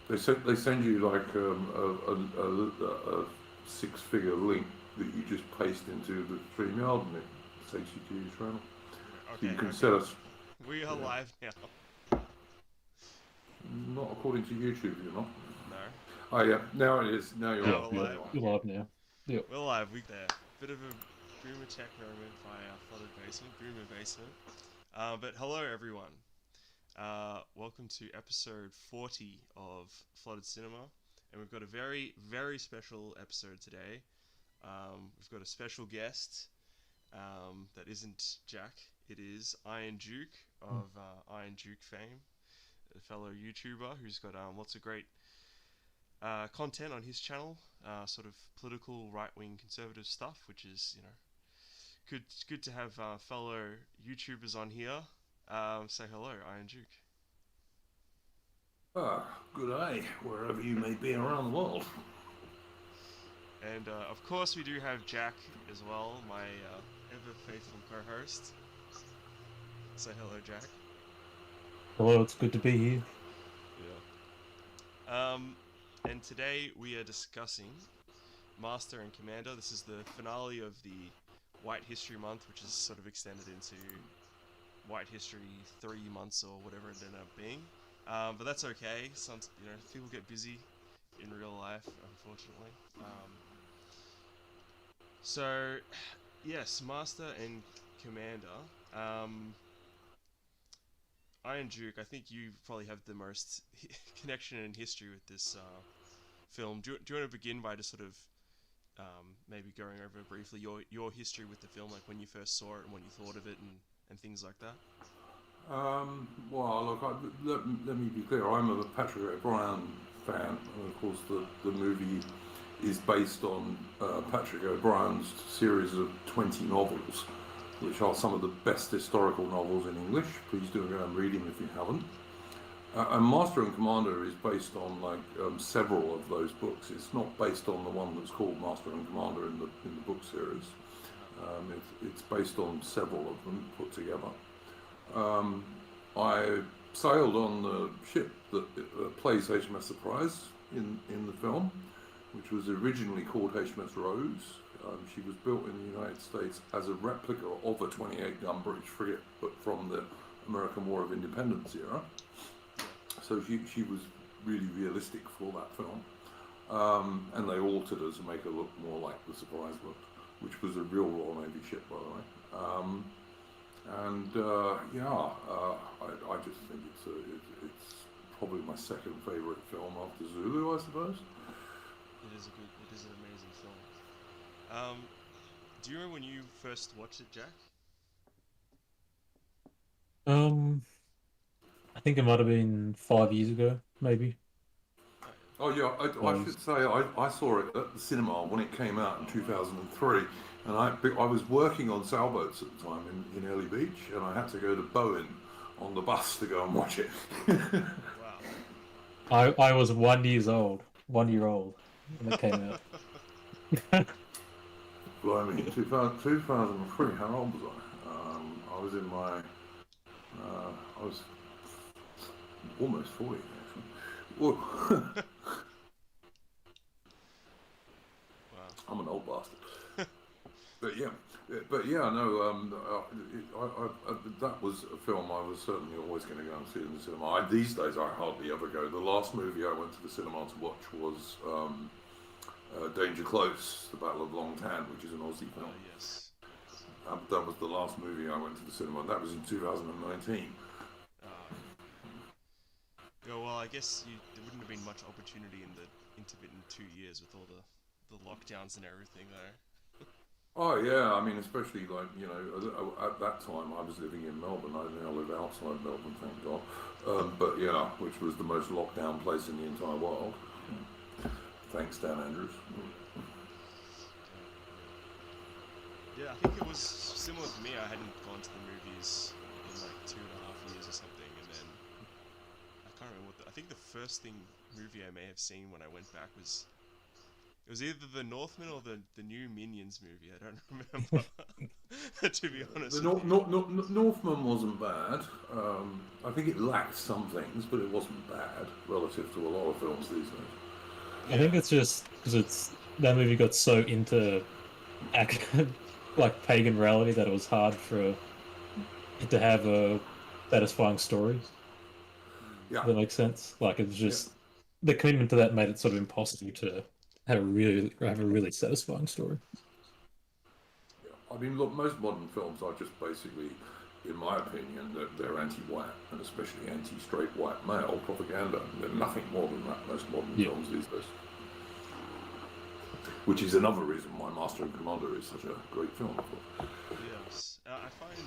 They send you like a six-figure link that you just paste into the StreamYard and it takes you to your channel. So you Okay, can okay. set us. We are Yeah. live now. Not according to YouTube, you're not. No. Oh yeah, now it is. Now you're Now Yeah, on. we're There yeah, you live. are. you're live now. Yep. We're live. We there. Bit of a boomer tech moment via flooded basement, boomer basement. But hello everyone. Welcome to episode 40 of Flooded Cinema, and we've got a very very special episode today. We've got a special guest that isn't Jack. It is Ironduke of Ironduke fame, a fellow YouTuber who's got lots of great content on his channel, sort of political right wing conservative stuff, which is good to have fellow YouTubers on here. Say hello, Iron Duke. Good day, wherever you may be around the world. And of course, we do have Jack as well, my ever faithful co-host. Say hello, Jack. Hello, it's good to be here. Yeah. And today we are discussing Master and Commander. This is the finale of the White History Month, which is sort of extended into White History 3 months or whatever it ended up being. But that's okay. Some people get busy in real life, unfortunately. So yes, Master and Commander. Iron Duke. I think you probably have the most connection and history with this film. Do you want to begin by just sort of maybe going over briefly your history with the film, like when you first saw it and what you thought of it and things like that? Well, look, let me be clear. I'm a Patrick O'Brien fan, and of course, the movie is based on Patrick O'Brien's series of 20 novels, which are some of the best historical novels in English. Please do go and read them if you haven't. And Master and Commander is based on several of those books. It's not based on the one that's called Master and Commander in the book series. It's based on several of them put together. I sailed on the ship that plays HMS Surprise in the film, which was originally called HMS Rose. She was built in the United States as a replica of a 28-gun British frigate, but from the American War of Independence era. Yeah. So she was really realistic for that film. And they altered her to make her look more like the Surprise looked, which was a real Royal Navy ship, by the way. I just think it's probably my second favourite film after Zulu, I suppose. It is an amazing film. Um, do you remember when you first watched it, Jack? Um, I think it might have been 5 years ago, maybe. Oh Oh yeah, I I should was, say I saw it at the cinema when it came out in 2003, and I was working on sailboats at the time in Early Beach, and I had to go to Bowen on the bus to go and watch it. yeah. Wow. I was 1 years old, 1 year old when it came out. Blimey, in 2003, how old was I? I was in my, I was almost 40 actually. Whoa. Wow. I'm an old bastard. No. That was a film I was certainly always going to go and see in the cinema. These days, I hardly ever go. The last movie I went to the cinema to watch was Danger Close: The Battle of Long Tan, which is an Aussie film. Yes. That was the last movie I went to the cinema. That was in 2019. Uh, yeah. Well, I guess there wouldn't have been much opportunity in the intermittent 2 years with all the lockdowns and everything, though. Oh yeah, I mean, especially at that time I was living in Melbourne. I now live outside Melbourne, thank God. But yeah, which was the most locked down place in the entire world. Thanks, Dan Andrews. Yeah, I think it was similar for me. I hadn't gone to the movies in like 2.5 years or something, and then I can't remember I think the first movie I may have seen when I went back was it was either the Northman or the new Minions movie. I don't remember. to be honest The with you. Northman wasn't bad. I think it lacked some things, but it wasn't bad relative to a lot of films these days. I think Yeah. it's just because that movie got so into like pagan reality that it was hard for it to have a satisfying story. Hmm. If Yeah, that makes sense. Like it was yeah. just the commitment to that made it sort of impossible to have a really satisfying story. I mean, look, most modern films are just basically, in my opinion, they're anti-white and especially anti-straight white male propaganda. They're nothing more than that. Most modern Yeah. films these days, which is another reason why Master and Commander is such a great film. Yes. I find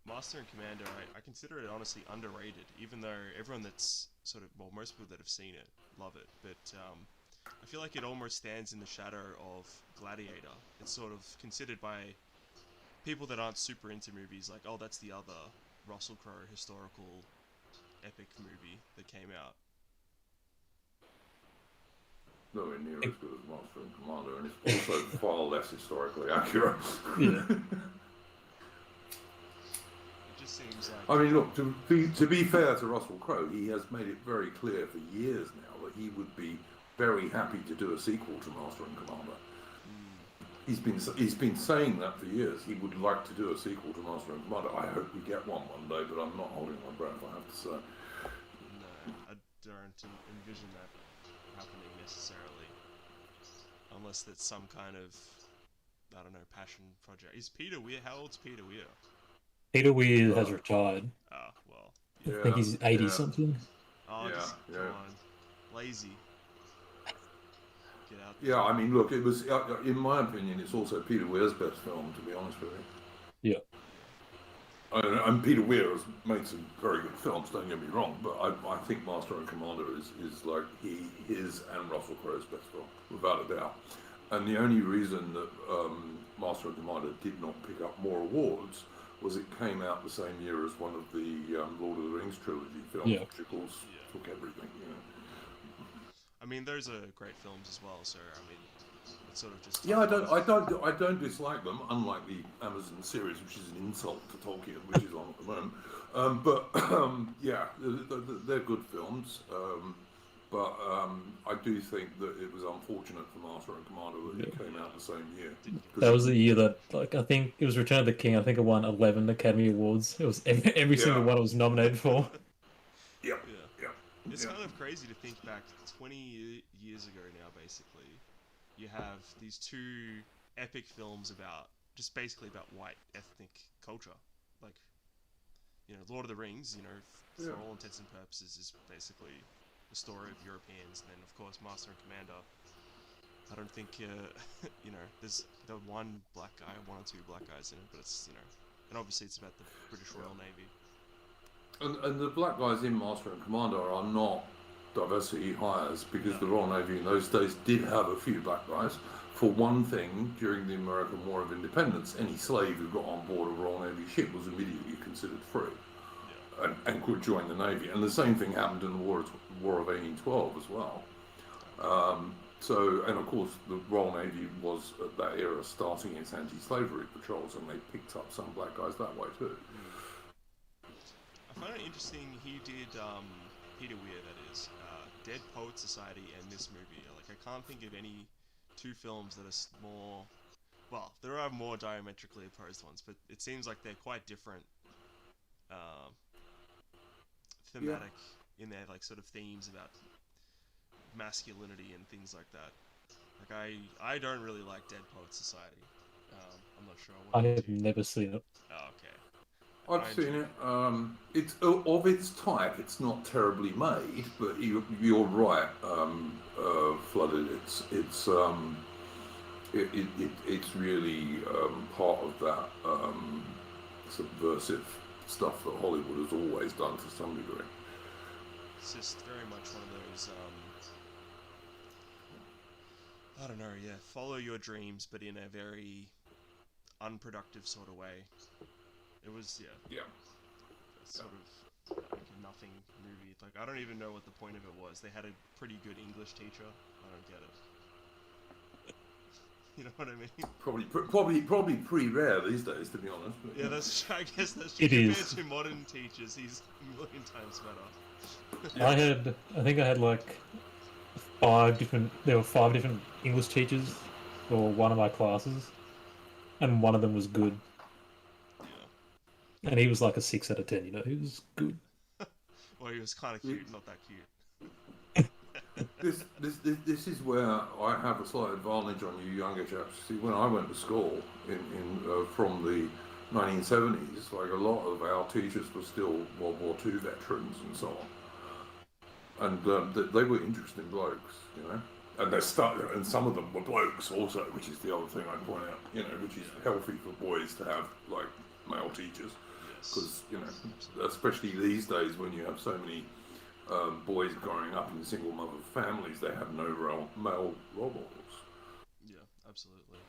Master and Commander, I consider it honestly underrated, even though everyone that's sort of, well, most people that have seen it love it. But I feel like it almost stands in the shadow of Gladiator. It's sort of considered by people that aren't super into movies like, oh, that's the other Russell Crowe historical epic movie that came out. Nowhere near as good as Master and Commander, and it's also far less historically accurate. Yeah. It just seems like, I mean, look, to be fair to Russell Crowe, he has made it very clear for years now that he would be very happy to do a sequel to Master and Commander. mm, He's been saying that for years. He would like to do a sequel to Master and Commander. I hope we get one day, but I'm not holding my breath, I have to say. no, I don't envision that happening necessarily, unless that's some kind of, I don't know, passion project. Is Peter Weir? How old's Peter Weir? Peter Weir has Uh, retired. Ah, well, I yeah. think yeah, he's 80 yeah, something. Oh, yeah, just come yeah. on, lazy. Get out there. Yeah, I mean, look, it was, in my opinion, it's also Peter Weir's best film, to be honest with you. Yeah. And Peter Weir has made some very good films, don't get me wrong, but I think Master and Commander is like his and Russell Crowe's best film, without a doubt. And the only reason that Master and Commander did not pick up more awards was it came out the same year as one of the Lord of the Rings trilogy films, Yeah. which of course Yeah. took everything, you know. I mean, those are great films as well. So I mean, it's sort of just Yeah, tough love. I don't dislike them. Unlike the Amazon series, which is an insult to Tolkien, which is on at the moment. But yeah, they're good films. I do think that it was unfortunate for Master and Commander that it Yeah. came out the same year Did, because That was the year that, like, I think it was Return of the King. I think it won 11 Academy Awards. It was every single yeah, one it was nominated for. yeah, yeah, yeah, it's yeah, kind of crazy to think back 20 years ago now. Basically, you have these two epic films about just basically about white ethnic culture, like Lord of the Rings. yeah. For all intents and purposes, is basically the story of Europeans, and then of course Master and Commander. I don't think there's the one black guy, one or two black guys in it, but it's and obviously it's about the British Royal Navy. And the black guys in Master and Commander are not diversity hires because No. the Royal Navy in those days did have a few black guys. For one thing, during the American War of Independence, any slave who got on board a Royal Navy ship was immediately considered free Yeah. and could join the Navy. And the same thing happened in the War of 1812 as well. Okay. And of course, the Royal Navy was at that era starting its anti-slavery patrols, and they picked up some black guys that way too. Mm. I find it interesting he did Peter Weir, that is, Dead Poet Society and this movie. Like I can't think of any two films that are more. Well, there are more diametrically opposed ones, but it seems like they're quite different uh, Yeah. thematic in their like sort of themes about masculinity and things like that. Like I don't really like Dead Poet Society. I'm not sure what I you have do. never seen it. Oh, okay. I've I seen enjoy it. It's of its type. It's not terribly made, but you're right. Flooded. It's really part of that subversive stuff that Hollywood has always done to some degree. It's just very much one of those. I don't know. Yeah, follow your dreams, but in a very unproductive sort of way. It was Yeah. sort of like a nothing movie. Like I don't even know what the point of it was. They had a pretty good English teacher. I don't get it. You know what I mean? Probably pretty rare these days, to be honest. But, Yeah, that's true. I guess that's true. It Compared is. to modern teachers, he's a million times better. I think I had like there were 5 different English teachers for one of my classes, and one of them was good, Yeah. and he was like a 6 out of 10. He was good. Well, he was kind of cute, not that cute. This is where I have a slight advantage on you younger chaps. See, when I went to school from the 1970s, like a lot of our teachers were still World War II veterans and so on, and they were interesting blokes, and some of them were blokes also, which is the other thing I point out, which is healthy for boys to have like male teachers, because especially these days when you have so many boys growing up in single mother families, they have no male role models. Yeah, absolutely.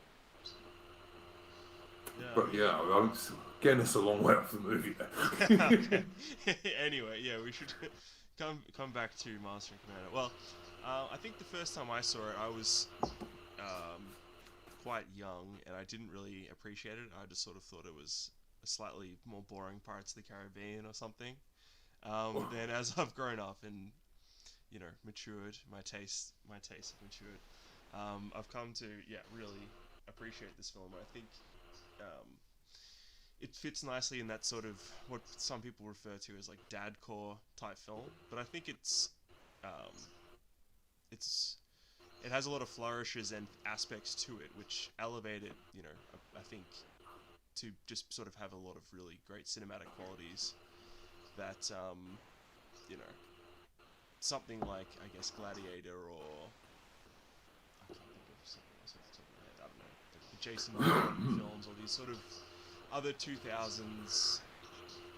Yeah. But yeah, I'm getting us a long way off the movie there. Okay. Anyway, yeah, we should come back to Master and Commander. Well, I think the first time I saw it, I was quite young, and I didn't really appreciate it. I just sort of thought it was a slightly more boring Pirates of the Caribbean or something. Then as I've grown up and matured, my tastes have matured. I've come to really appreciate this film. I think it fits nicely in that sort of what some people refer to as like dadcore type film. But I think it has a lot of flourishes and aspects to it, which elevate it. I think to just sort of have a lot of really great cinematic qualities that something like, I guess, Gladiator, or I can't think of something else off the top of my head. I don't know, the Jason Bourne films, or these sort of other 2000s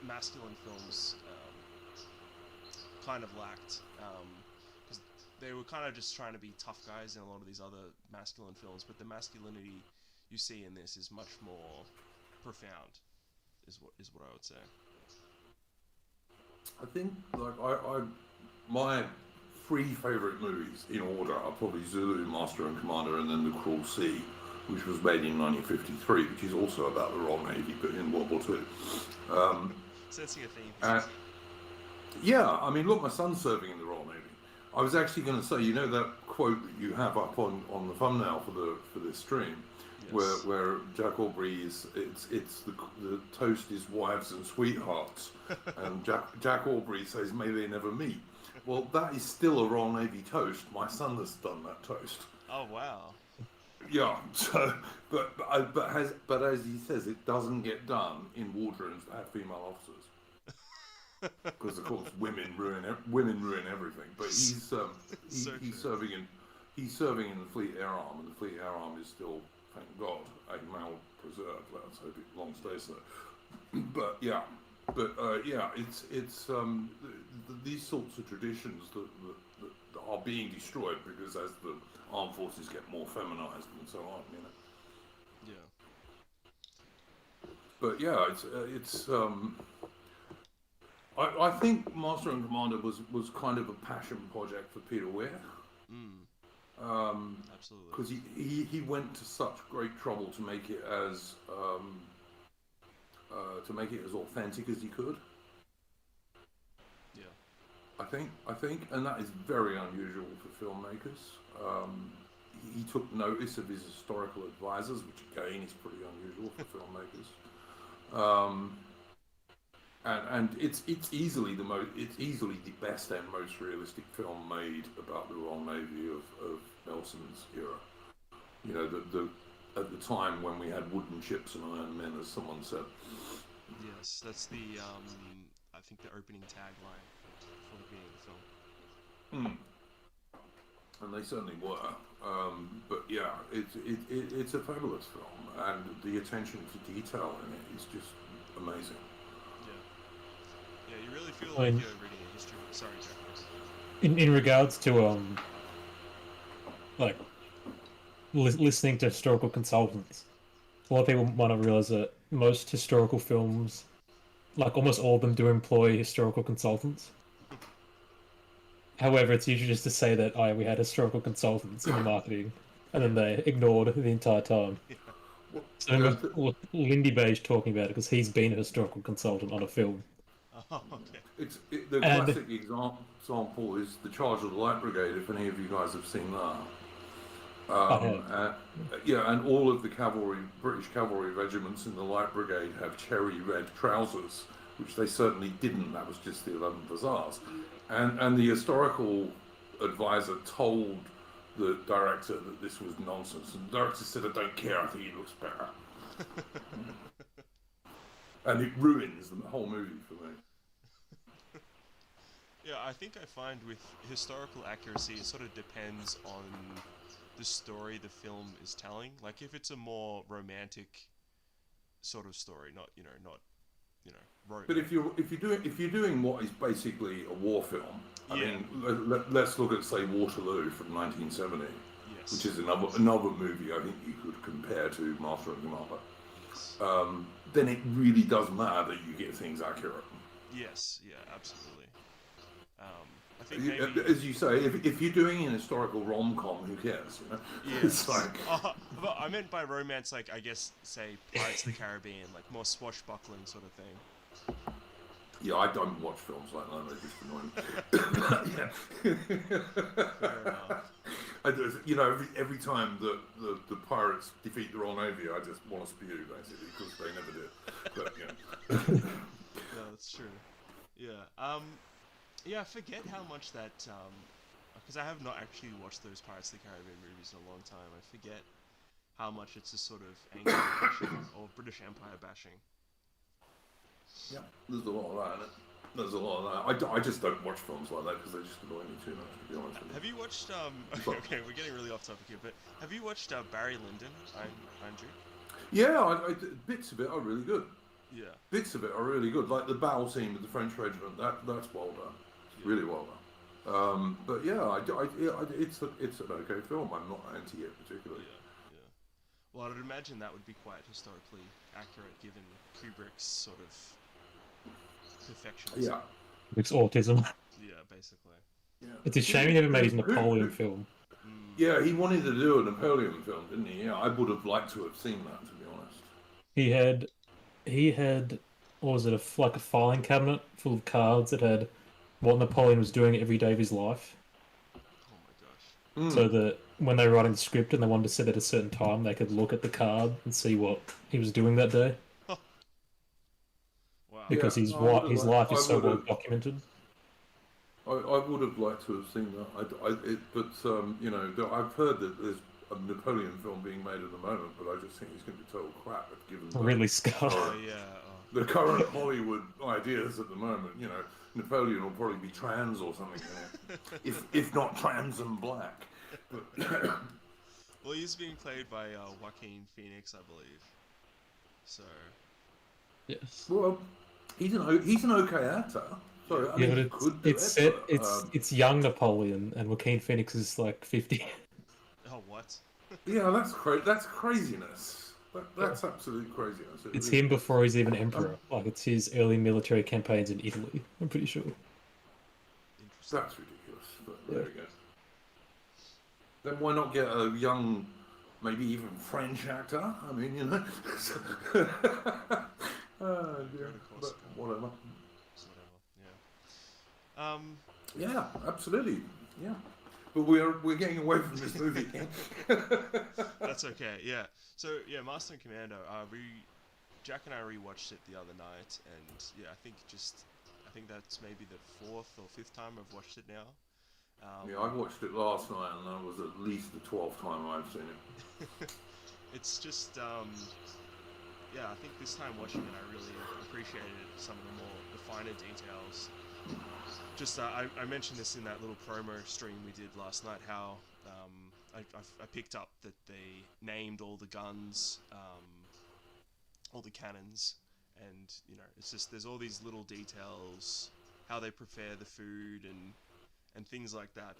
masculine films kind of lacked, because they were kind of just trying to be tough guys in a lot of these other masculine films, but the masculinity you see in this is much more profound, is what I would say. I think my 3 favourite movies in order are probably Zulu, Master and Commander, and then The Cruel Sea, which was made in 1953, which is also about the Royal Navy, but in World War II. Sensing a theme. Yeah, I mean, look, my son's serving in the Royal Navy. I was actually going to say, that quote that you have up on the thumbnail for this stream, yes, where Jack Aubrey it's the toast is wives and sweethearts, and Jack Aubrey says, "May they never meet." Well, that is still a Royal Navy toast. My son has done that toast. Oh wow. Yeah. So, but as he says, it doesn't get done in wardrooms that have female officers, because of course women ruin everything. But he's serving in the Fleet Air Arm, and the Fleet Air Arm is still, thank God, a male preserve. Let's hope it long stays so. But yeah, it's these sorts of traditions that are being destroyed because as the armed forces get more feminized and so on, Yeah. But yeah, it's I think Master and Commander was kind of a passion project for Peter Weir. Absolutely. Because he went to such great trouble to make it as authentic as he could. Yeah. I think, and that is very unusual for filmmakers. He took notice of his historical advisors, which again is pretty unusual for filmmakers. And it's easily the best and most realistic film made about the Royal Navy of Nelson's era. At the time when we had wooden ships and iron men, as someone said. Yes, that's the I think the opening tagline for the beginning of the film. And they certainly were. But yeah, it's a fabulous film, and the attention to detail in it is just amazing. Yeah, you really feel like you're reading a history. Sorry, Jack. In regards to listening to historical consultants, a lot of people might not realize that most historical films, like almost all of them, do employ historical consultants. However, it's usually just to say that we had historical consultants in the marketing. and then they ignored the entire time. Yeah. Well, So I remember Lindy Beige talking about it because he's been a historical consultant on a film. Oh, okay. the And classic example is the Charge of the Light Brigade. If any of you guys have seen that, I have. yeah, and all of the British cavalry regiments in the Light Brigade have cherry red trousers, which they certainly didn't. That was just the 11th Hussars, and the historical advisor told the director that this was nonsense, and the director said, "I don't care. I think he looks better," and it ruins the whole movie for me. Yeah, I think I find with historical accuracy, it sort of depends on the story the film is telling. Like, if it's a more romantic sort of story, not But if you're doing what is basically a war film, I Yeah. mean, let's look at, say, Waterloo from 1970, Yes. which is another movie I think you could compare to Master and Commander. Yes. Then it really does matter that you get things accurate. Yes. Yeah. Absolutely. I think maybe. As you say, if you're doing an historical rom-com, who cares? You know, Yes. it's like, But I meant by romance, like, I guess, say, Pirates of the Caribbean, like more swashbuckling sort of thing. yeah, I don't watch films like that. They're just annoying. Fair enough. Every time the pirates defeat the Royal Navy, I just want to spew, basically, because they never did. But No, that's true. Yeah. Yeah, I forget how much that, because I have not actually watched those Pirates of the Caribbean movies in a long time. I forget how much it's a sort of Anglo bashing or British Empire bashing. yeah, there's a lot of that in it. There's a lot of that. I just don't watch films like that because they just annoy me too much, to be honest with you. Have you watched, okay, we're getting really off topic here, but have you watched Barry Lyndon, Ironduke? Yeah, bits of it are really good. Yeah. Bits of it are really good. Like the battle scene with the French regiment, that's well done. It's really well done. But yeah, it's an okay film. I'm not anti it particularly. Yeah, yeah. Well, I'd imagine that would be quite historically accurate given Kubrick's sort of perfectionism. Yeah. It's autism. Yeah, basically. Yeah. It's a shame he never made his Napoleon film. Yeah, he wanted to do a Napoleon film, didn't he? Yeah, I would have liked to have seen that, to be honest. He had, what was it, like a filing cabinet full of cards that had what Napoleon was doing every day of his life. Oh my gosh. So that when they were writing the script and they wanted to set it at a certain time, they could look at the card and see what he was doing that day. Wow. Because Yeah, his life is so well documented. I would have liked to have seen that. I've heard that there's a Napoleon film being made at the moment, but I just think it's going to be total crap given Really Scott. Oh, yeah. the current Hollywood ideas at the moment. Napoleon will probably be trans or something, if not trans and black. But Well, he's being played by Joaquin Phoenix, I believe. So. Yes. well, he's an okay actor. So Yeah, but he could do it's it, set, but, it's young Napoleon, and Joaquin Phoenix is like 50. Oh, what? yeah, that's craziness. That's absolute craziness. It's him before he's even emperor. Like, it's his early military campaigns in Italy, I'm pretty sure. Interesting. That's ridiculous. But there we go. Then why not get a young, maybe even French actor? I mean, dear. But whatever. Yeah. Yeah, absolutely. Yeah. But we're getting away from this movie. That's okay. Yeah. So yeah, Master and Commando. Jack and I rewatched it the other night, and yeah, I think that's maybe the 4th or 5th time I've watched it now. Yeah, I watched it last night, and that was at least the 12th time I've seen it. It's just yeah, I think this time watching it, I really appreciated some of the finer details. Just I mentioned this in that little promo stream we did last night, how I picked up that they named all the guns, all the cannons, and it's just there's all these little details, how they prepare the food and things like that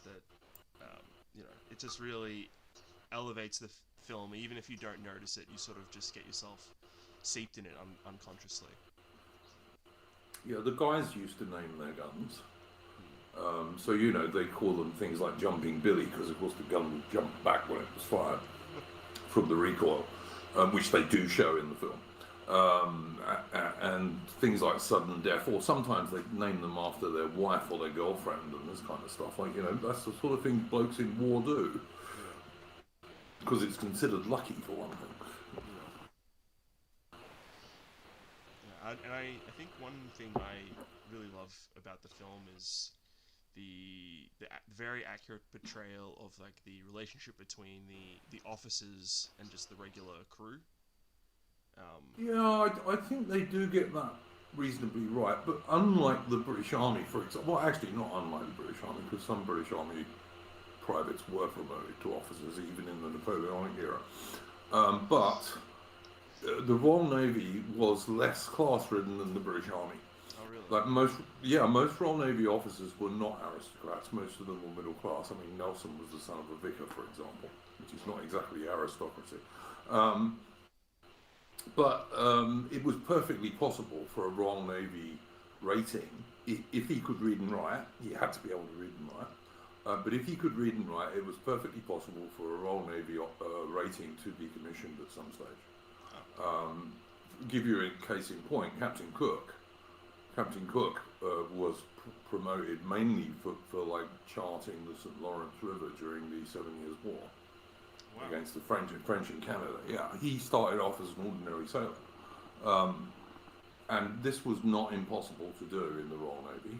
it just really elevates the film. Even if you don't notice it, you sort of just get yourself seeped in it unconsciously. Yeah, the guys used to name their guns. So, you know, they call them things like Jumping Billy, because of course the gun would jump back when it was fired from the recoil, which they do show in the film. And things like sudden death, or sometimes they name them after their wife or their girlfriend and this kind of stuff. Like, you know, that's the sort of thing blokes in war do, because it's considered lucky, for one thing. And I think one thing I really love about the film is the very accurate portrayal of like the relationship between the officers and just the regular crew. Yeah, I think they do get that reasonably right, but unlike the British Army, for example, well, actually not unlike the British Army, because some British Army privates were promoted to officers even in the Napoleonic era. But the Royal Navy was less class-ridden than the British Army. Oh, really? Like most Royal Navy officers were not aristocrats. Most of them were middle class. I mean, Nelson was the son of a vicar, for example, which is not exactly aristocracy. But it was perfectly possible for a Royal Navy rating, if he could read and write. He had to be able to read and write. But if he could read and write, it was perfectly possible for a Royal Navy rating to be commissioned at some stage. Give you a case in point, Captain Cook. Captain Cook was promoted mainly for like charting the St. Lawrence River during the 7 Years' War. Wow. Against the French in Canada. Yeah, he started off as an ordinary sailor. And this was not impossible to do in the Royal Navy.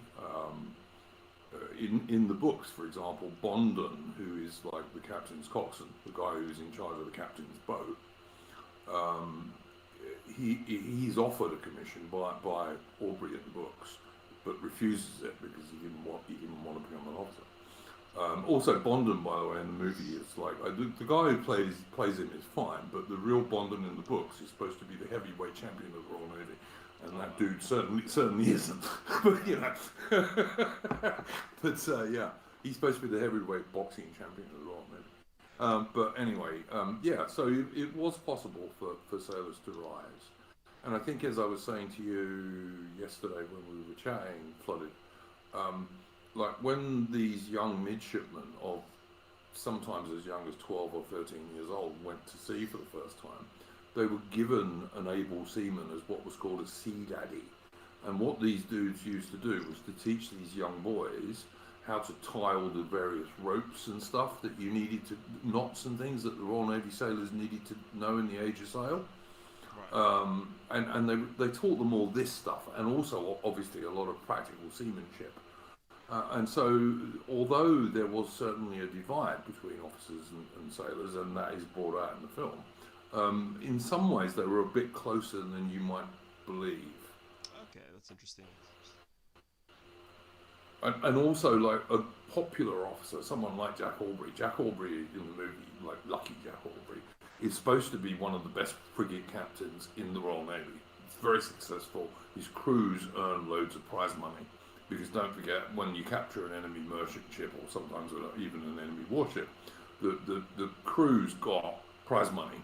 In the books, for example, Bondon, who is like the captain's coxswain, the guy who's in charge of the captain's boat, he's offered a commission by Aubrey in the books, but refuses it because he didn't want to become an officer. Also, Bondon, by the way, in the movie, is like the guy who plays him is fine, but the real Bondon in the books is supposed to be the heavyweight champion of the Royal Navy, and that dude certainly isn't. But you know, yeah, he's supposed to be the heavyweight boxing champion of the Royal Navy. But anyway, yeah, so it was possible for sailors to rise, and I think, as I was saying to you yesterday when we were chatting, Flooded. Like when these young midshipmen of sometimes as young as 12 or 13 years old went to sea for the first time, they were given an able seaman as what was called a sea daddy. And what these dudes used to do was to teach these young boys how to tie all the various ropes and stuff that you needed to, knots and things that the Royal Navy sailors needed to know in the age of sail. Right. And they taught them all this stuff, and also obviously a lot of practical seamanship. And so, although there was certainly a divide between officers and sailors, and that is brought out in the film, in some ways they were a bit closer than you might believe. Okay, that's interesting. And also, like a popular officer, someone like Jack Aubrey. Jack Aubrey in the movie, like Lucky Jack Aubrey, is supposed to be one of the best frigate captains in the Royal Navy. It's very successful. His crews earn loads of prize money. Because don't forget, when you capture an enemy merchant ship, or sometimes even an enemy warship, the crew's got prize money,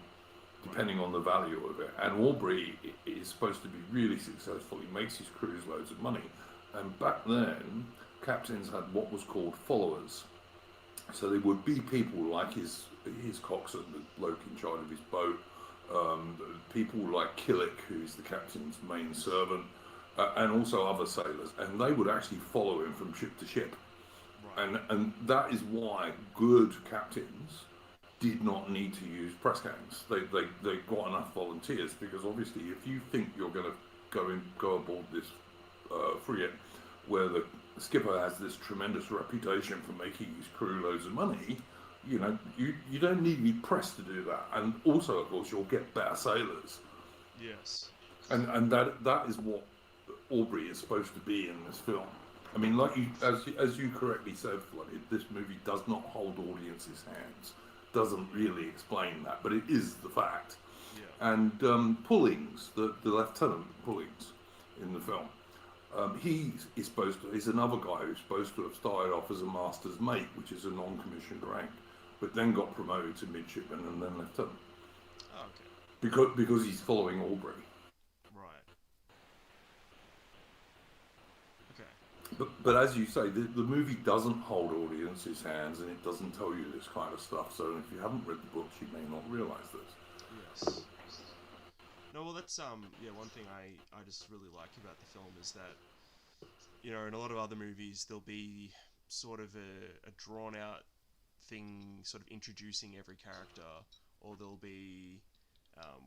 depending on the value of it. And Aubrey is supposed to be really successful. He makes his crews loads of money. And back then, captains had what was called followers. So they would be people like his coxswain, the bloke in charge of his boat, people like Killick, who's the captain's main servant, and also other sailors, and they would actually follow him from ship to ship. Right. And that is why good captains did not need to use press gangs. They got enough volunteers, because obviously if you think you're going to go aboard this frigate where the skipper has this tremendous reputation for making his crew loads of money, you know, you don't need to be pressed to do that. And also, of course, you'll get better sailors. Yes. And that is what Aubrey is supposed to be in this film. I mean, like as you correctly said, Flooded, this movie does not hold audiences' hands. Doesn't really explain that, but it is the fact. Yeah. And Pullings, the Lieutenant Pullings in the film, he's another guy who's supposed to have started off as a master's mate, which is a non-commissioned rank, but then got promoted to midshipman and then lieutenant. Oh, okay. Because he's following Aubrey. Right. Okay. But as you say, the movie doesn't hold audiences' hands, and it doesn't tell you this kind of stuff. So if you haven't read the books, you may not realise this. Yes. No, well, that's yeah, one thing I just really like about the film is that, you know, in a lot of other movies there'll be sort of a drawn out thing, sort of introducing every character, or there'll be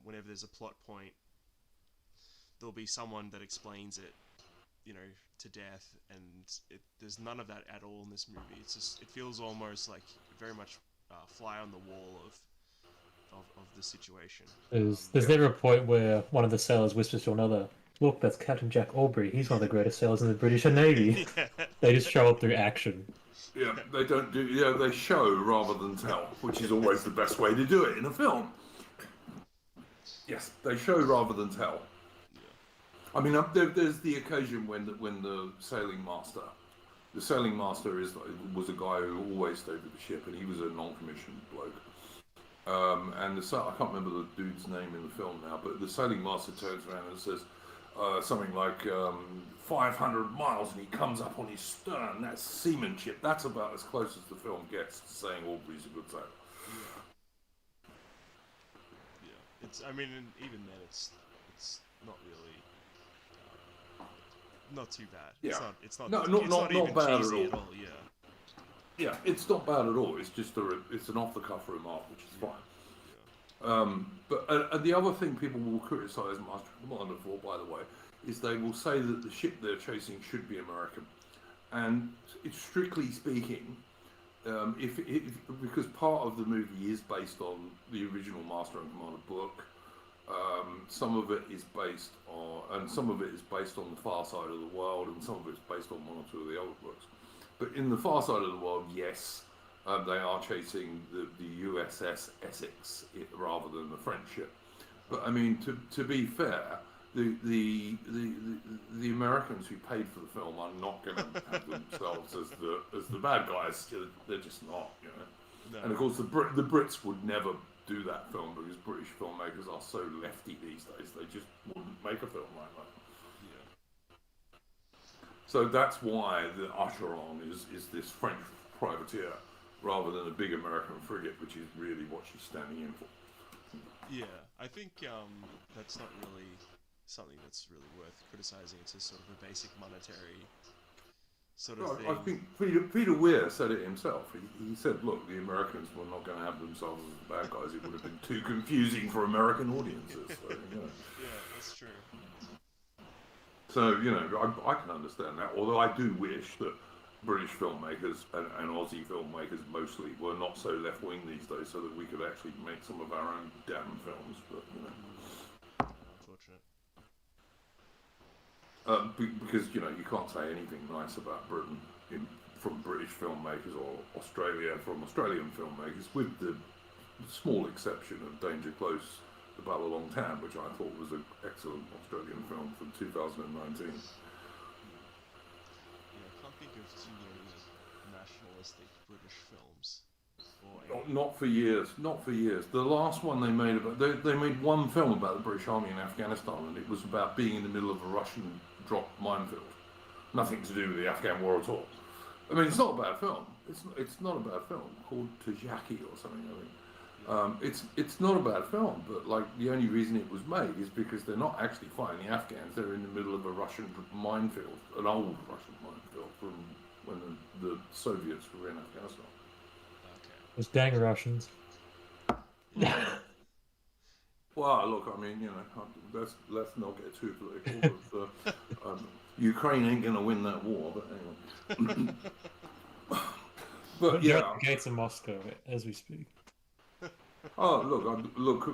whenever there's a plot point, there'll be someone that explains it, you know, to death, and there's none of that at all in this movie. It's just, it feels almost like very much fly on the wall of the situation. There's never a point where one of the sailors whispers to another, "Look, that's Captain Jack Aubrey. He's one of the greatest sailors in the British Navy." Yeah. They just show up through action. Yeah, they don't do. Yeah, they show rather than tell, which is always the best way to do it in a film. Yes, they show rather than tell. Yeah. I mean, there's the occasion when the sailing master, was a guy who always stayed with the ship, and he was a non-commissioned bloke. And I can't remember the dude's name in the film now, but the sailing master turns around and says something like 500 miles, and he comes up on his stern. That's seamanship. That's about as close as the film gets to saying Aubrey's a good sailor. Yeah. It's, I mean, and even then, it's not really not too bad. Yeah. It's not No, it's not even bad cheesy at all. Yeah. Yeah, it's not bad at all. It's just it's an off-the-cuff remark, which is fine. Yeah. But the other thing people will criticise Master Commander for, by the way, is they will say that the ship they're chasing should be American, and it's strictly speaking, because part of the movie is based on the original Master and Commander book. Some of it is based on, and some of it is based on the Far Side of the World, and some of it's based on one or two of the other books. But in the Far Side of the World, yes, they are chasing the USS Essex rather than the French ship. But I mean, to be fair, the Americans who paid for the film are not going to have themselves as the bad guys. They're just not, you know. No. And of course, the Brits would never do that film because British filmmakers are so lefty these days. They just wouldn't make a film like that. Yeah. So that's why the Acheron is this French privateer rather than a big American frigate, which is really what she's standing in for. Yeah, I think that's not really something that's really worth criticizing. It's just sort of a basic monetary sort of thing. I think Peter Weir said it himself. He said, look, the Americans were not going to have themselves as the bad guys. It would have been too confusing for American audiences. So, you know. Yeah, that's true. So, you know, I can understand that. Although I do wish that British filmmakers and Aussie filmmakers mostly were not so left-wing these days so that we could actually make some of our own damn films. But, you know. Unfortunate. Because, you know, you can't say anything nice about Britain from British filmmakers or Australia from Australian filmmakers, with the small exception of Danger Close, The Battle of Long Tan, which I thought was an excellent Australian film from 2019. Can't think of too many nationalistic British films. Or Not for years. The last one they made they made one film about the British Army in Afghanistan, and it was about being in the middle of a Russian dropped minefield. Nothing to do with the Afghan war at all. I mean, it's not a bad film. It's not a bad film, called Tajaki or something, I think. It's not a bad film, but like the only reason it was made is because they're not actually fighting the Afghans. They're in the middle of a Russian minefield, an old Russian minefield from when the Soviets were in Afghanistan. Those dang Russians. Well, look, I mean, you know, let's not get too political. But, Ukraine ain't going to win that war, but anyway. But yeah, the gates of Moscow as we speak. oh look,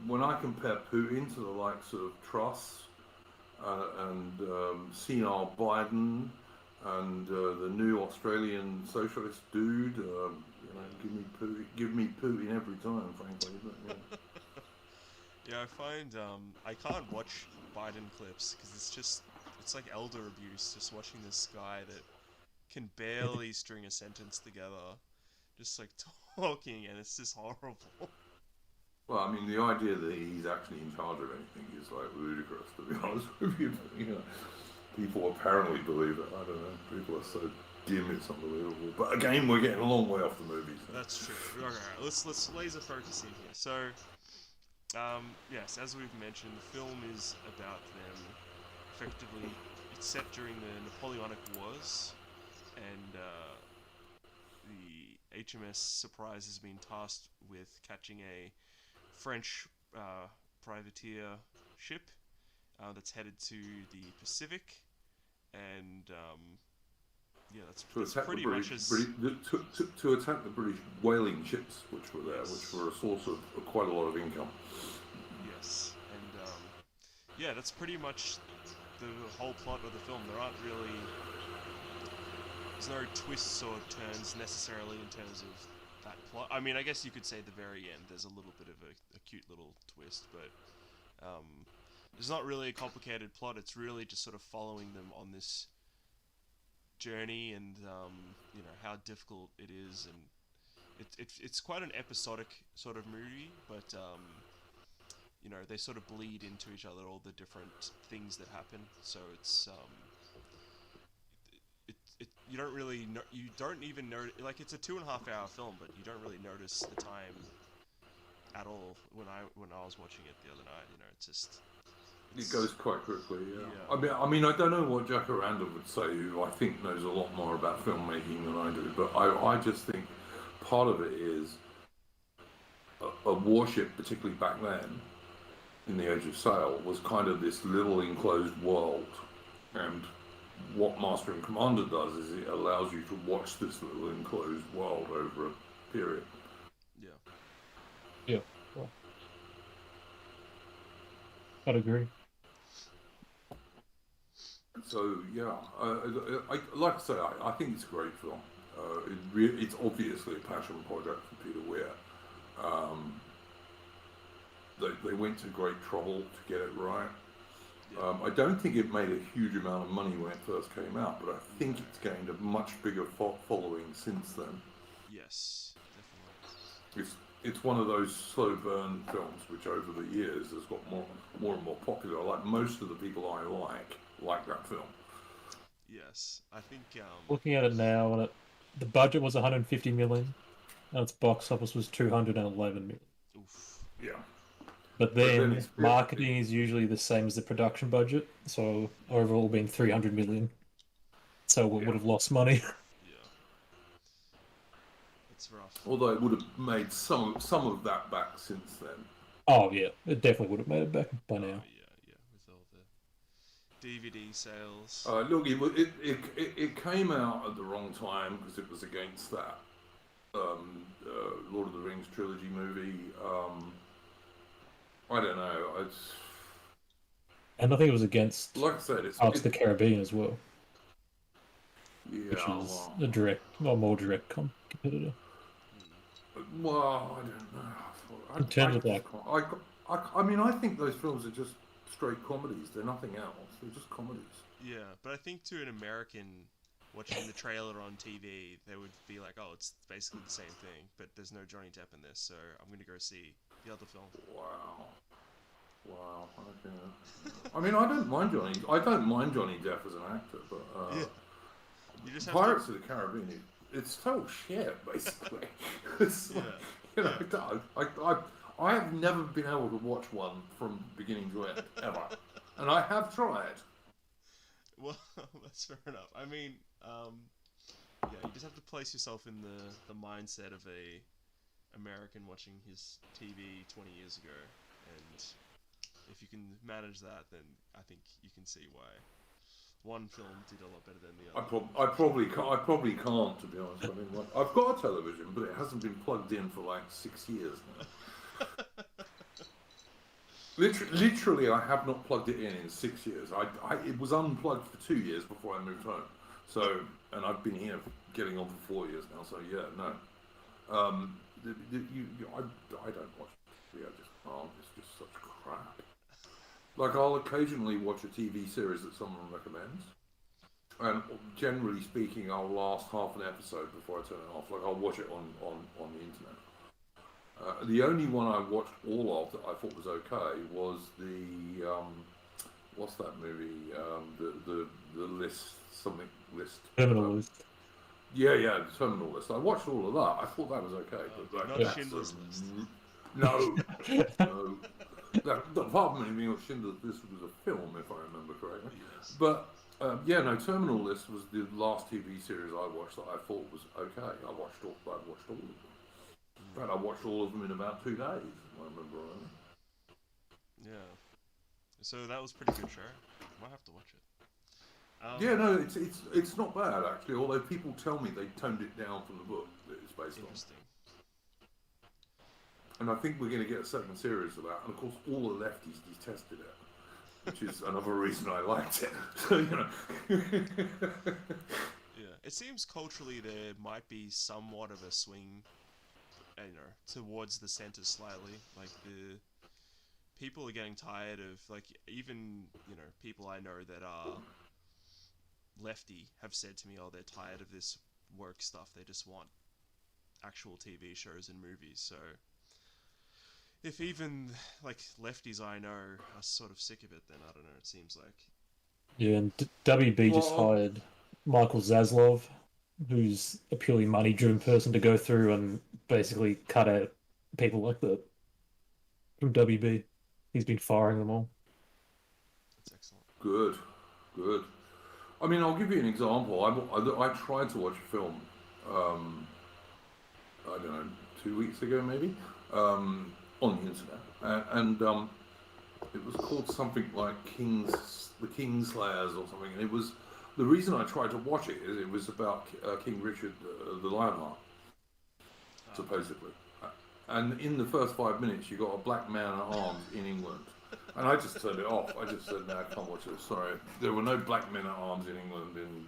when I compare Putin to the likes of Truss and senile Biden and the new Australian socialist dude, you know, give me Putin every time, frankly. But, yeah. Yeah, I find I can't watch Biden clips because it's like elder abuse. Just watching this guy that can barely string a sentence together, just like talking, and it's just horrible. Well, I mean, the idea that he's actually in charge of anything is like ludicrous, to be honest with you. But, you know, people apparently believe it. I don't know. People are so dim, it's unbelievable. But again, we're getting a long way off the movies. That's true. Okay, let's laser focus in here. So, yes, as we've mentioned, the film is about them. Effectively, it's set during the Napoleonic Wars, and the HMS Surprise has been tasked with catching a French privateer ship that's headed to the Pacific, and yeah, that's pretty much as to attack the British whaling ships, which were there, which were a source of quite a lot of income. Yes, and yeah, that's pretty much the whole plot of the film. There's no twists or turns necessarily in terms of that plot. I mean, I guess you could say at the very end there's a little bit of a cute little twist, but there's not really a complicated plot. It's really just sort of following them on this journey, and you know how difficult it is, and it's quite an episodic sort of movie, but you know, they sort of bleed into each other, all the different things that happen. So it's you don't really you don't even know, like, it's a 2.5 hour film, but you don't really notice the time at all when I was watching it the other night. You know, it goes quite quickly. Yeah. I mean, I don't know what Jacaranda would say, who I think knows a lot more about filmmaking than I do, but I just think part of it is a warship, particularly back then, in the Age of Sail, was kind of this little enclosed world, and what Master and Commander does is it allows you to watch this little enclosed world over a period. Yeah. Well, I'd agree. So yeah, like I say, I think it's a great film. It's obviously a passion project for Peter Weir. They went to great trouble to get it right. I don't think it made a huge amount of money when it first came out, but I think it's gained a much bigger following since then. Yes, definitely. It's one of those slow burn films which over the years has got more and more popular. Like most of the people I like that film. Yes, I think looking at it now, and the budget was 150 million, and its box office was 211 million. Oof. Yeah. But then marketing is usually the same as the production budget, so overall being 300 million. So it would have lost money. Yeah. It's rough. Although it would have made some of that back since then. Oh yeah, it definitely would have made it back by now. Yeah, with all the DVD sales. Look, it came out at the wrong time because it was against that Lord of the Rings trilogy movie. I don't know. And I think it was against, like I said, it's the Caribbean as well. Yeah, which is a more direct competitor. Well, I don't know. In terms of that, I mean, I think those films are just straight comedies. They're nothing else. They're just comedies. Yeah, but I think to an American watching the trailer on TV, they would be like, "Oh, it's basically the same thing, but there's no Johnny Depp in this, so I'm going to go see the other film." Wow. Okay. I mean, I don't mind Johnny Depp as an actor, but yeah. You just have Pirates of the Caribbean, it's total shit, basically. It's like, you know, I have never been able to watch one from beginning to end, ever. And I have tried. Well, that's fair enough. I mean, yeah, you just have to place yourself in the mindset of a American watching his TV 20 years ago, and if you can manage that, then I think you can see why one film did a lot better than the other. I probably can't, to be honest. I mean, I've got a television, but it hasn't been plugged in for like 6 years now. Literally, I have not plugged it in 6 years. It was unplugged for 2 years before I moved home. So, and I've been here getting on for 4 years now. So yeah, no. I don't watch TV. It's just such crap. Like, I'll occasionally watch a TV series that someone recommends, and generally speaking, I'll last half an episode before I turn it off. Like, I'll watch it on the internet. The only one I watched all of that I thought was okay was the what's that movie? The list, something list. Terminal List. Yeah, the Terminal List. I watched all of that. I thought that was okay, but like, not that's Schindler's List. No, no. Apart from anything else, Schindler's List was a film, if I remember correctly. Yes. But yeah, no. Terminal List was the last TV series I watched that I thought was okay. I watched all of them. In fact, I watched all of them in about 2 days. If I remember rightly. Yeah. So that was a pretty good show. Might have to watch it. Yeah, no, it's not bad actually. Although people tell me they toned it down from the book that it's based on. Interesting. And I think we're going to get a second series of that. And of course, all the lefties detested it, which is another reason I liked it. So, you know. Yeah, it seems culturally there might be somewhat of a swing, towards the center slightly. Like the people are getting tired of, like, even people I know that are lefty have said to me, oh, they're tired of this work stuff. They just want actual TV shows and movies. So if even like lefties I know are sort of sick of it, then I don't know. It seems like. Yeah, and WB just hired Michael Zaslov, who's a purely money-driven person, to go through and basically cut out people like that from WB. He's been firing them all. That's excellent. Good. I mean, I'll give you an example. I tried to watch a film, I don't know, 2 weeks ago maybe, on the internet, and it was called something like the Kingslayers or something. And it was, the reason I tried to watch it is it was about King Richard the Lionheart, supposedly. And in the first 5 minutes, you got a black man at arms in England. And I just turned it off. I just said, no, I can't watch it. Sorry. There were no black men at arms in England in,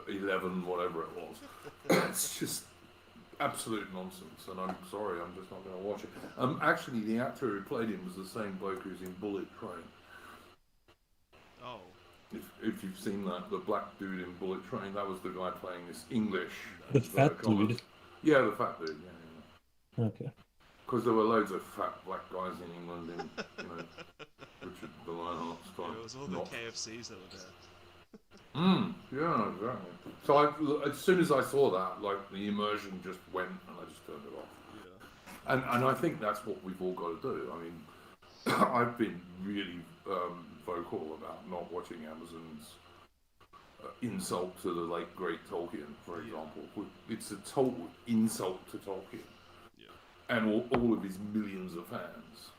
11, whatever it was. It's just absolute nonsense. And I'm sorry, I'm just not going to watch it. Actually, the actor who played him was the same bloke who's in Bullet Train. Oh. If you've seen that, the black dude in Bullet Train, that was the guy playing this English. The fat dude. Yeah, the fat dude, yeah. Okay. Because there were loads of fat black guys in England in, Richard the Lionheart's time. Yeah, it was all the KFCs that were there. Yeah, exactly. So as soon as I saw that, like, the immersion just went and I just turned it off. Yeah. And I think that's what we've all got to do. I mean, I've been really vocal about not watching Amazon's insult to the late great Tolkien, for example. It's a total insult to Tolkien. And all of his millions of fans.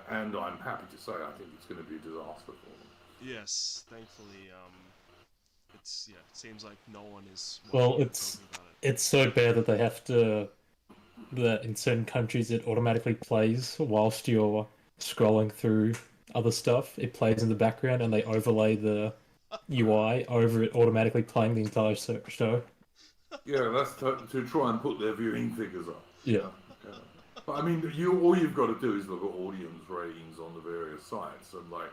And I'm happy to say I think it's going to be a disaster for them. Yes, thankfully, it seems like no one is. Well, it's so bad that they have to. That in certain countries it automatically plays whilst you're scrolling through other stuff. It plays in the background, and they overlay the UI over it automatically playing the entire show. Yeah, that's to try and put their viewing figures up. Yeah. But I mean, all you've got to do is look at audience ratings on the various sites and like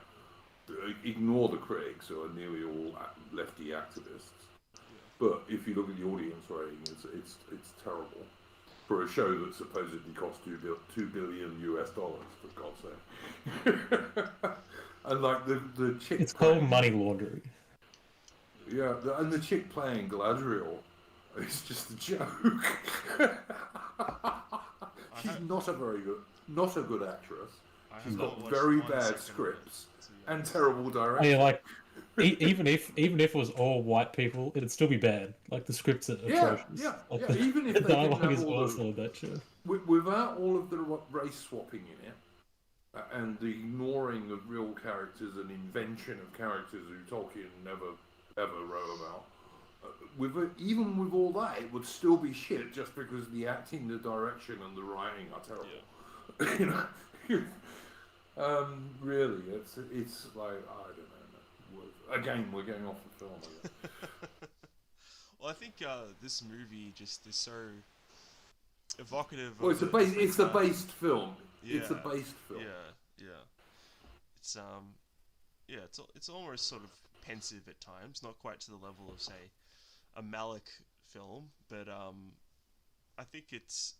ignore the critics who are nearly all lefty activists. But if you look at the audience rating, it's terrible for a show that supposedly cost $2 billion for God's sake. And like the chick. It's called money laundering. Yeah, and the chick playing Galadriel. It's just a joke. She's not a good actress. She's got very bad scripts and terrible direction. Yeah, like even if it was all white people, it'd still be bad. Like the scripts are atrocious. Yeah. The Even if they dialogue is didn't have awful that show. Without all of the race swapping in it, and the ignoring of real characters and invention of characters who Tolkien never ever wrote about. Even with all that, it would still be shit just because the acting, the direction, and the writing are terrible. Really, it's like, I don't know. Again, we're getting off the film. Well, I think this movie just is so evocative. Well, it's a based film. Yeah, it's a based film. Yeah. It's almost sort of pensive at times, not quite to the level of, say, a Malick film, but I think it's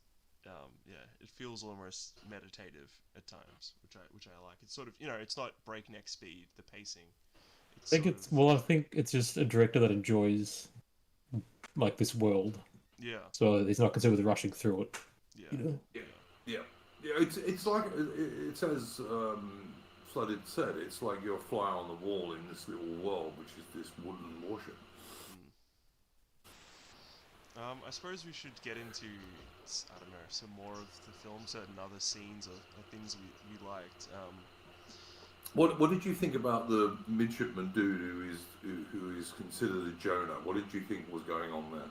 yeah, it feels almost meditative at times, which I like. It's sort of, it's not breakneck speed, the pacing. It's I think sort it's of, well, I think it's just a director that enjoys like this world, yeah, so he's not concerned with rushing through it. yeah, You know? Yeah, yeah, yeah, yeah. It's like it's as Flooded said. It's like you're a fly on the wall in this little world, which is this wooden warship. mm. I suppose we should get into, I don't know, some more of the film, certain other scenes or things we liked. What did you think about the midshipman dude who is considered a Jonah? What did you think was going on there?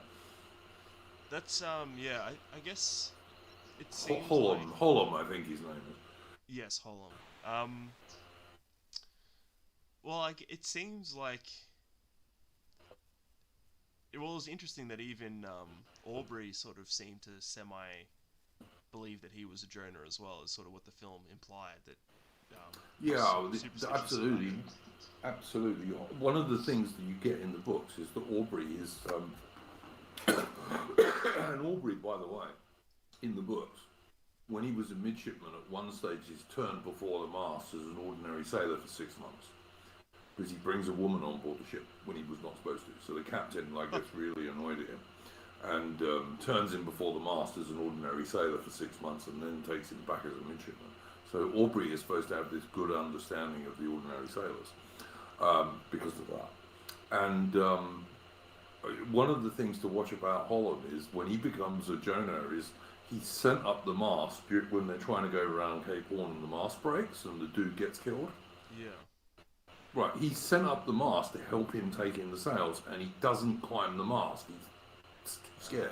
That's yeah, I guess it seems like, Holland, I think his name is. yes, Holland. Well, like it seems like it was interesting that even Aubrey sort of seemed to semi believe that he was a Jonah as well, as sort of what the film implied, that Yeah, superstitious about absolutely, it. absolutely. One of the things that you get in the books is that Aubrey is, and Aubrey, by the way, in the books, when he was a midshipman, at one stage he's turned before the mast as an ordinary sailor for 6 months. Because he brings a woman on board the ship when he was not supposed to. So the captain gets really annoyed at him and turns him before the mast as an ordinary sailor for 6 months and then takes him back as a midshipman. So Aubrey is supposed to have this good understanding of the ordinary sailors because of that. And one of the things to watch about Holland is when he becomes a Jonah is he's sent up the mast when they're trying to go around Cape Horn and the mast breaks and the dude gets killed. Yeah. Right, he's sent up the mast to help him take in the sails, and he doesn't climb the mast. He's scared.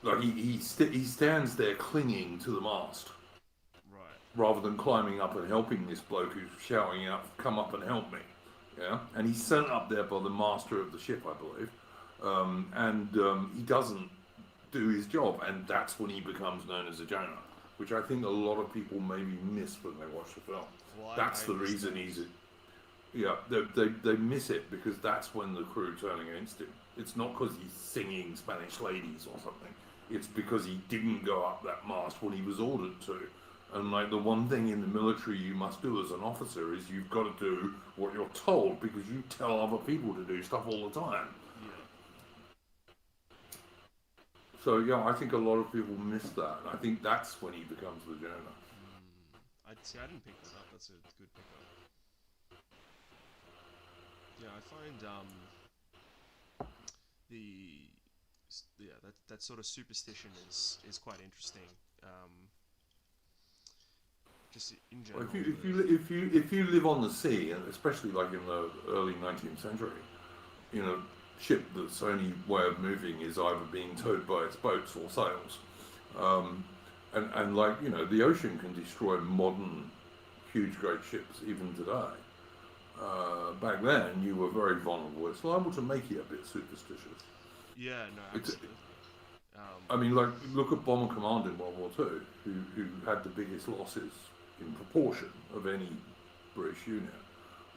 Didn't he? He stands there clinging to the mast Right. rather than climbing up and helping this bloke who's shouting out, "Come up and help me!" Yeah, and he's sent up there by the master of the ship, I believe, and he doesn't do his job, and that's when he becomes known as a Jonah, which I think a lot of people maybe miss when they watch the film. Well, That's the reason he's. Yeah, they miss it because that's when the crew turn against him. It's not because he's singing Spanish ladies or something. It's because he didn't go up that mast when he was ordered to. And like the one thing in the military you must do as an officer is you've got to do what you're told because you tell other people to do stuff all the time. Yeah. So yeah, I think a lot of people miss that. And I think that's when he becomes the Jonah. I didn't pick that up. That's a good pickup. Yeah, I find that sort of superstition is quite interesting. Just in Well, general. if you live on the sea, and especially like in the early 19th century, in a ship that's only way of moving is either being towed by its boats or sails, and like the ocean can destroy modern huge great ships even today. Back then, you were very vulnerable. It's liable to make you a bit superstitious. Yeah, no, It's, absolutely. I mean, like look at Bomber Command in World War II, who had the biggest losses in proportion of any British unit.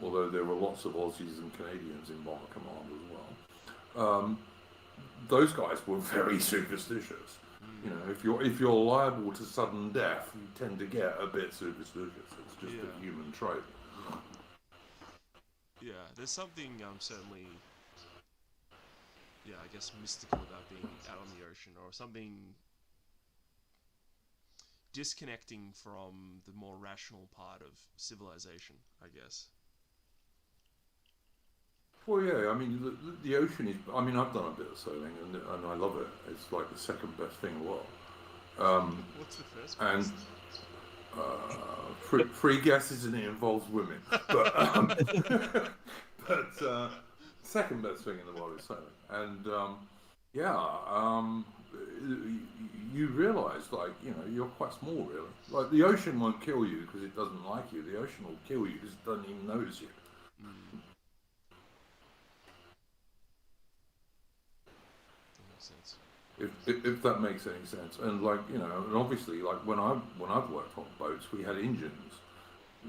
Although there were lots of Aussies and Canadians in Bomber Command as well. Those guys were very superstitious. If you're liable to sudden death, you tend to get a bit superstitious. It's just a human trait. Yeah, there's something certainly, I guess mystical about being out on the ocean, or something disconnecting from the more rational part of civilization, I guess. Well, yeah, I mean, the ocean is. I mean, I've done a bit of sailing, and I love it. It's like the second best thing in the world. What's the first And best? free guesses and it involves women, but second best thing in the world is sailing. And you realise, like, you're quite small, really. Like, the ocean won't kill you because it doesn't like you. The ocean will kill you because it doesn't even notice you. That makes sense. If that makes any sense. And like, and obviously, like when I've worked on boats, we had engines.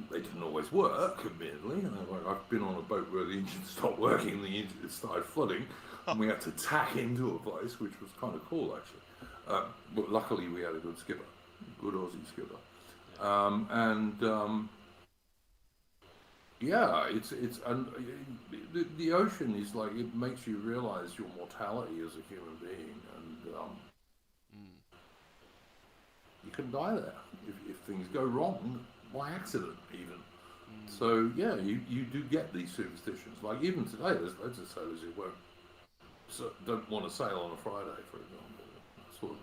They didn't always work, admittedly. And I've been on a boat where the engine stopped working and the engine started flooding, and we had to tack into a place, which was kind of cool, actually. But luckily we had a good skipper, good Aussie skipper. Yeah, it's and the ocean is like, it makes you realize your mortality as a human being, and you can die there if things go wrong by accident even. So yeah, you do get these superstitions. Like even today, there's loads of sailors who don't want to sail on a Friday, for example. Sort of.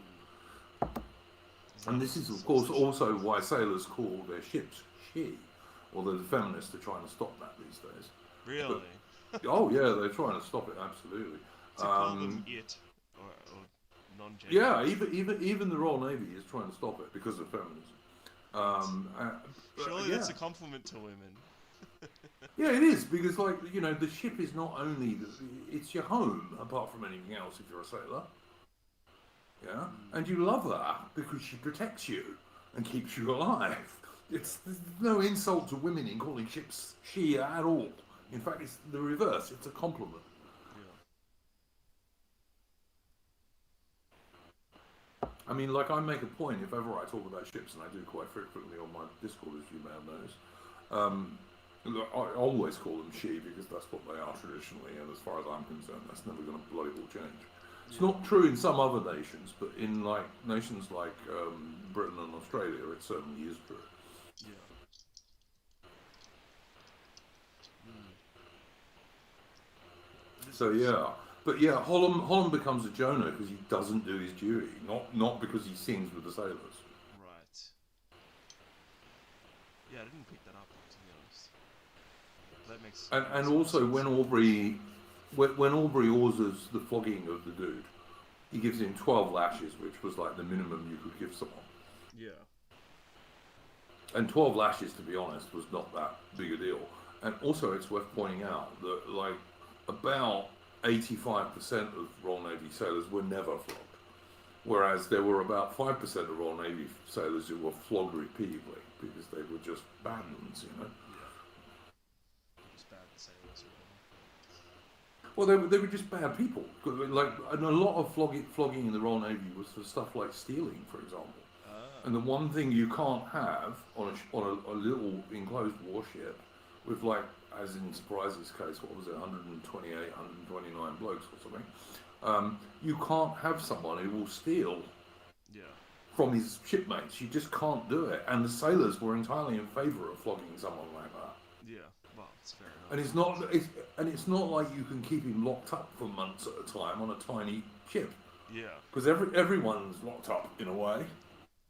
And this is, of course, also why sailors call their ships she. Although the feminists are trying to stop that these days. Really? But, oh yeah, they're trying to stop it, absolutely. To call them it or non-gender. Yeah, even the Royal Navy is trying to stop it because of feminism. Surely that's a compliment to women. Yeah, it is, because, like, you know, the ship is not only it's your home apart from anything else if you're a sailor. Yeah, and you love that because she protects you and keeps you alive. There's no insult to women in calling ships she at all. In fact, it's the reverse. It's a compliment. Yeah. I mean, like, I make a point if ever I talk about ships, and I do quite frequently on my Discord, as you may have noticed. I always call them she because that's what they are traditionally, and as far as I'm concerned, that's never going to bloody well change. It's not true in some other nations, but in like nations like Britain and Australia, it certainly is true. Yeah. So yeah, but yeah, Holland becomes a Jonah because he doesn't do his duty, not because he sings with the sailors. Right. Yeah, I didn't pick that up, to be honest. That makes. And also when Aubrey orders the flogging of the dude, he gives him 12 lashes, which was like the minimum you could give someone. Yeah. And 12 lashes, to be honest, was not that big a deal. And also, it's worth pointing out that, like, about 85% of Royal Navy sailors were never flogged, whereas there were about 5% of Royal Navy sailors who were flogged repeatedly because they were just bad ones, you know. Yeah. Just bad sailors. Well, they were just bad people. Like, and a lot of flogging in the Royal Navy was for stuff like stealing, for example. And the one thing you can't have on a little enclosed warship with, like, as in Surprise's case, what was it, 128, 129 blokes or something, you can't have someone who will steal from his shipmates. You just can't do it. And the sailors were entirely in favour of flogging someone like that. Yeah, well, it's fair enough. And it's not like you can keep him locked up for months at a time on a tiny ship. Yeah. Because everyone's locked up in a way.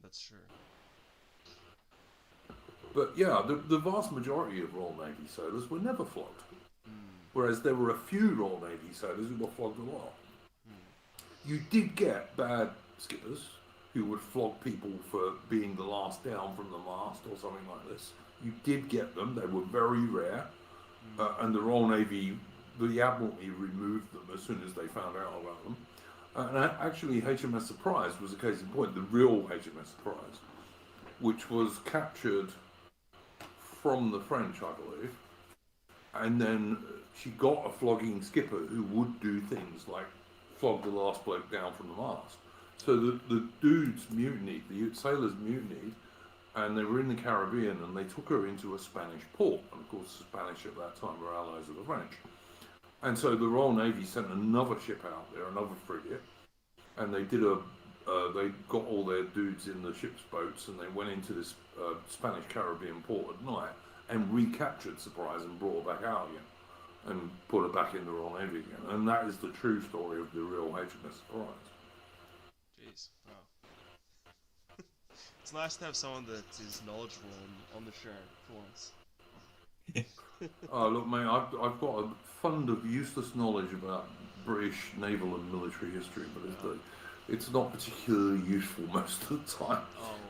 That's true. But yeah, the vast majority of Royal Navy sailors were never flogged. Whereas there were a few Royal Navy sailors who were flogged a lot. You did get bad skippers who would flog people for being the last down from the mast or something like this. You did get them. They were very rare. And the Royal Navy, the Admiralty removed them as soon as they found out about them. And actually, HMS Surprise was a case in point, the real HMS Surprise, which was captured from the French, I believe. And then she got a flogging skipper who would do things like flog the last bloke down from the mast. So the dudes mutinied, the sailors mutinied, and they were in the Caribbean, and they took her into a Spanish port. And of course, the Spanish at that time were allies of the French. And so the Royal Navy sent another ship out there, another frigate, and they did they got all their dudes in the ship's boats, and they went into this Spanish Caribbean port at night and recaptured Surprise and brought her back out again and put her back in the Royal Navy again. And that is the true story of the real HMS Surprise. Jeez, wow. It's nice to have someone that is knowledgeable on the show for once. Oh, look, mate, I've got a fund of useless knowledge about British naval and military history, but it's not particularly useful most of the time.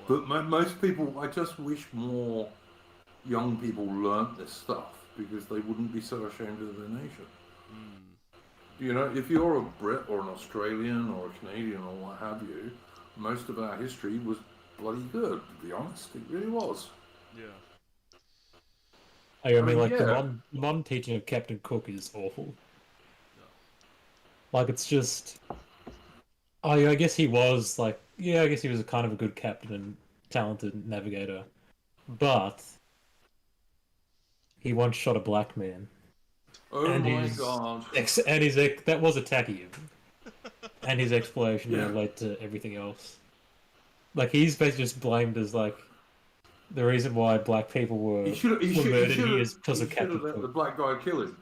But most people, I just wish more young people learnt this stuff because they wouldn't be so ashamed of their nation. You know, if you're a Brit or an Australian or a Canadian or what have you, most of our history was bloody good, to be honest. It really was. Yeah. I mean, like, the modern teaching of Captain Cook is awful. Like, it's just... Oh, yeah, I guess he was like, yeah, I guess he was a kind of a good captain and talented navigator, but he once shot a black man, Oh and my his god. that was attacking him, and his exploration Yeah. led to everything else. Like he's basically just blamed as like the reason why black people He were should he were should he murdered should here have is because he of should Captain have let the Cook. black guy kill him.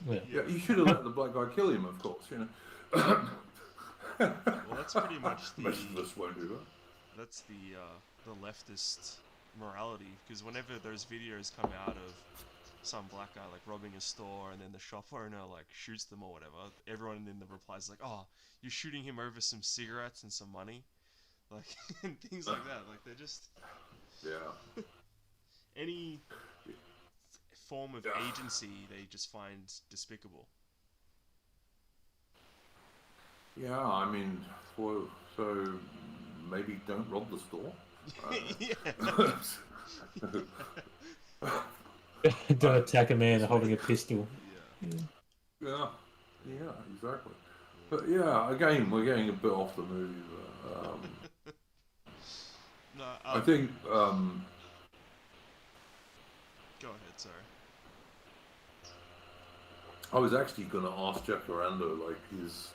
Yeah. Yeah, you should have let the black guy kill him, of course, you know. Well, that's pretty much Most of us won't do that. that's the leftist morality, because whenever those videos come out of some black guy like robbing a store and then the shop owner like shoots them or whatever, everyone in the replies is like, "Oh, you're shooting him over some cigarettes and some money," like and things like that. Like they're just Yeah. any form of agency they just find despicable. Yeah, I mean, well, so maybe don't rob the store. Don't attack a man holding a pistol. Yeah. Yeah, yeah, exactly. But yeah, again, we're getting a bit off the movie. But, No, I think go ahead, sorry. I was actually going to ask Jacaranda like his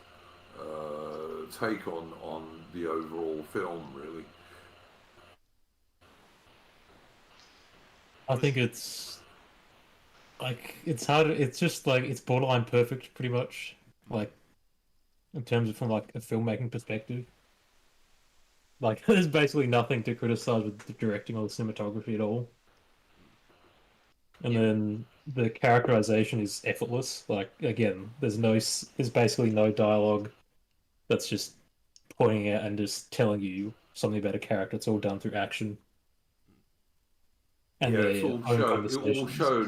take on the overall film, really. I think it's like it's hard. It's just like it's borderline perfect, pretty much. Like in terms of from like a filmmaking perspective. Like there's basically nothing to criticize with the directing or the cinematography at all. And then the characterization is effortless. Like again, there's basically no dialogue. That's just pointing out and just telling you something about a character. It's all done through action and Yeah, it's their all own show, conversations. all show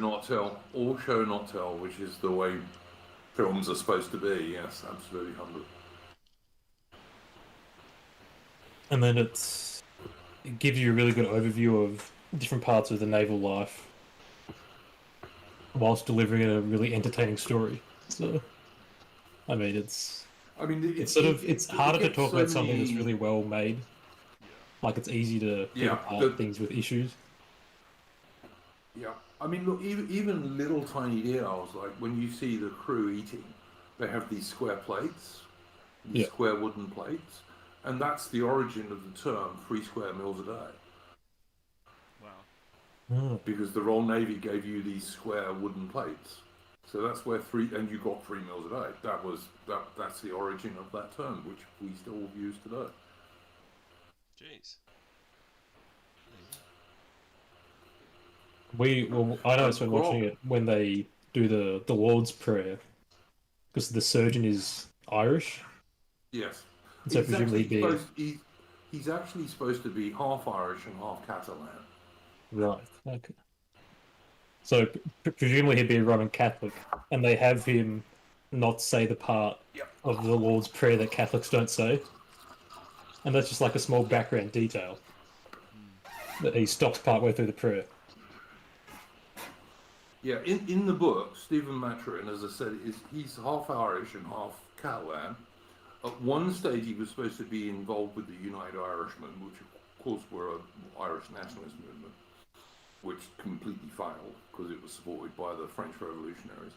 not tell, which is the way films are supposed to be. Yes, absolutely, 100. And then it gives you a really good overview of different parts of the naval life whilst delivering a really entertaining story. So, I mean, I mean, it's harder to gets talk so about something that's many. really well made. Yeah. Like it's easy to pick Yeah, apart things with issues. yeah. I mean, look, even little tiny details like when you see the crew eating, they have these square plates, these Yeah. square wooden plates, and that's the origin of the term 3 square meals a day. Wow. Because the Royal Navy gave you these square wooden plates. So that's where and you got 3 meals a day. That's the origin of that term, which we still use today. Jeez. I noticed when Well, watching it when they do the Lord's Prayer because the surgeon is Irish, yes. so presumably He's actually supposed to be half Irish and half Catalan. right. Okay. So presumably he'd be a Roman Catholic, and they have him not say the part of the Lord's Prayer that Catholics don't say, and that's just like a small background detail that he stops partway through the prayer. Yeah, in the book, Stephen Maturin, as I said, he's half Irish and half Catalan. At one stage, he was supposed to be involved with the United Irishmen, which of course were an Irish nationalist movement, which completely failed because it was supported by the French revolutionaries.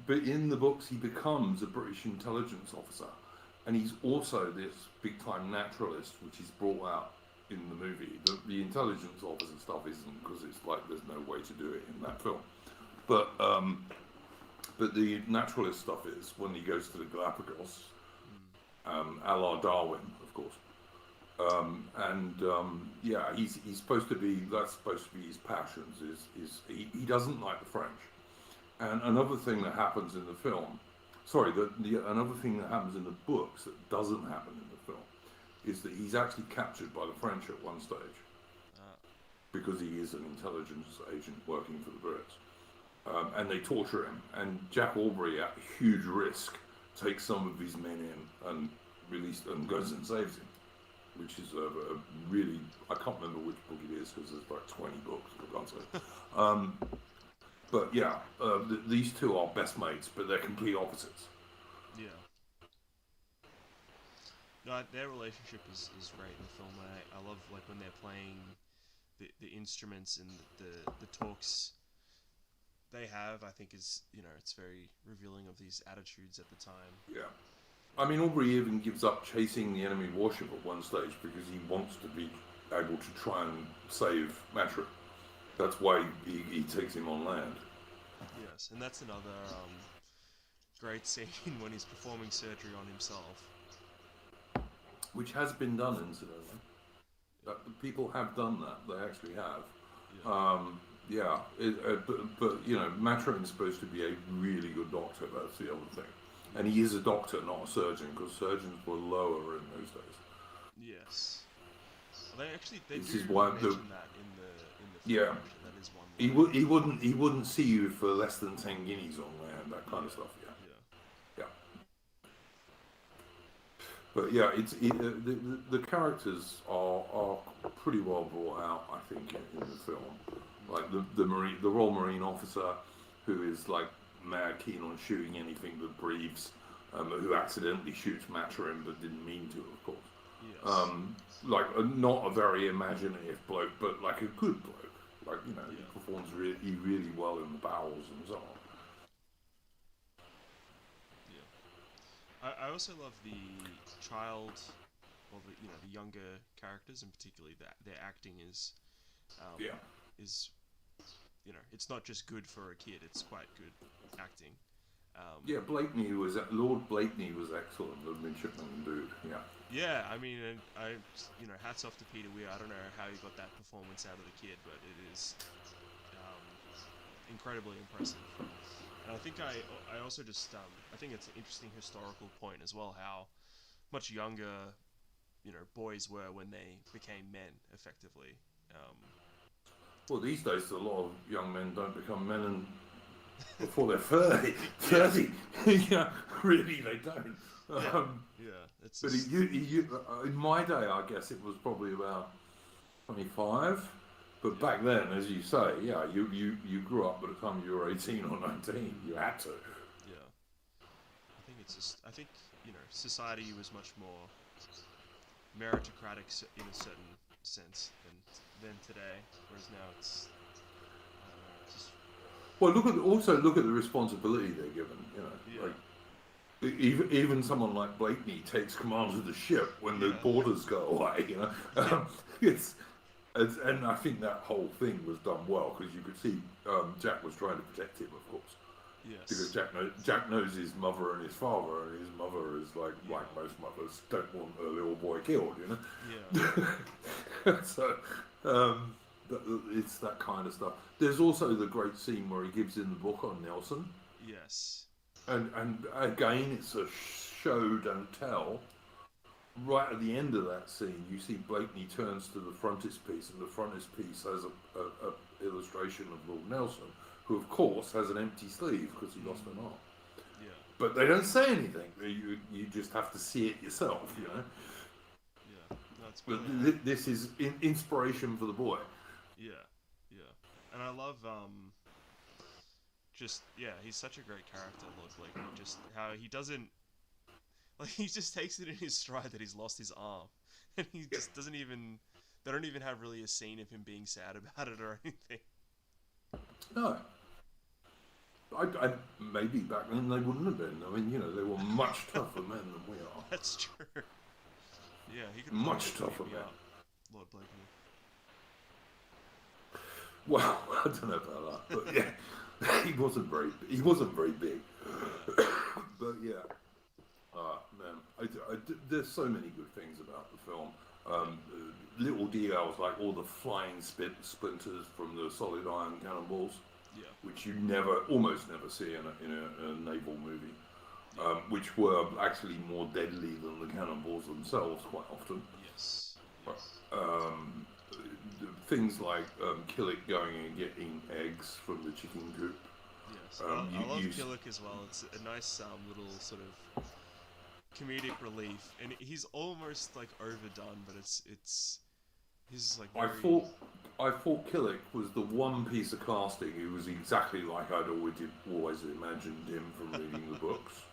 But in the books, he becomes a British intelligence officer, and he's also this big-time naturalist, which is brought out in the movie. The intelligence officer stuff isn't, because it's like there's no way to do it in that film. But the naturalist stuff is when he goes to the Galapagos, a la Darwin, of course. Yeah, he's supposed to be. That's supposed to be his passions. He doesn't like the French. And another thing that happens in the film, another thing that happens in the books that doesn't happen in the film, is that he's actually captured by the French at one stage, because he is an intelligence agent working for the Brits, and they torture him. And Jack Aubrey, at huge risk, takes some of his men in and goes and saves him, which is a really, I can't remember which book it is because there's like 20 books, for God's sake. But yeah, these two are best mates, but they're complete opposites. Yeah. No, their relationship is great in the film. I love like when they're playing the instruments and the talks they have. I think is it's very revealing of these attitudes at the time. Yeah. I mean, Aubrey even gives up chasing the enemy warship at one stage because he wants to be able to try and save Matra. That's why he takes him on land. Yes, and that's another great scene when he's performing surgery on himself. Which has been done, incidentally. People have done that. They actually have. Yeah. But Maturin's supposed to be a really good doctor. That's the other thing, and he is a doctor, not a surgeon, because surgeons were lower in those days. Yes. Well, they This do is why mention that in the film. yeah. Actually. That is one. He wouldn't see you for less than 10 guineas on land. That kind of stuff. Yeah. But yeah, the characters are pretty well brought out, I think, in the film. Like the Royal Marine officer, who is like mad keen on shooting anything that breathes, who accidentally shoots Maturin but didn't mean to, of course. Yes. Not a very imaginative bloke, but like a good bloke. Like he performs really well in the bowels and so on. I also love the child, or the younger characters, and particularly their acting is it's not just good for a kid; it's quite good acting. Lord Blakeney was excellent, the midshipman dude. Yeah. Yeah, I mean, hats off to Peter Weir. I don't know how he got that performance out of the kid, but it is incredibly impressive. And I think I also just I think it's an interesting historical point as well, how much younger boys were when they became men effectively. Well, these days a lot of young men don't become men before they're 30. 30. Yeah, really they don't. It's but just... in my day, I guess it was probably about 25. But back then, as you say, you grew up by the time you were 18 or 19. You had to. Yeah. I think society was much more meritocratic in a certain sense than today, whereas now it's just... Well, look at the responsibility they're given. Like even someone like Blakeney takes command of the ship when the boarders go away. And I think that whole thing was done well, because you could see Jack was trying to protect him, of course. Yes. Because Jack knows his mother and his father, and his mother is like most mothers don't want a little boy killed, Yeah. So it's that kind of stuff. There's also the great scene where he gives in the book on Nelson. Yes. And again, it's a show don't tell. Right at the end of that scene, you see Blakeney turns to the frontispiece, and the frontispiece has a illustration of Lord Nelson, who of course has an empty sleeve because he lost an arm. Yeah. But they don't say anything. You just have to see it yourself, Yeah. That's But this is inspiration for the boy. Yeah. And I love he's such a great character, Lord Blakeney. Just how he doesn't. Like, he just takes it in his stride that he's lost his arm, and he just doesn't even. They don't even have really a scene of him being sad about it or anything. No. I maybe back then they wouldn't have been. I mean, they were much tougher men than we are. That's true. Yeah, he could much tougher men. Lord Blakeney. Well, I don't know about that, but yeah, he wasn't very big. But yeah. Man, there's so many good things about the film. Little details like all the flying splinters from the solid iron cannonballs, which you almost never see in a naval movie, which were actually more deadly than the cannonballs themselves quite often. Yes. Things like Killick going and getting eggs from the chicken coop. Yes, I love Killick as well. It's a nice little sort of comedic relief, and he's almost like overdone, but he's like very... I thought Killick was the one piece of casting who was exactly like I'd always imagined him from reading the books.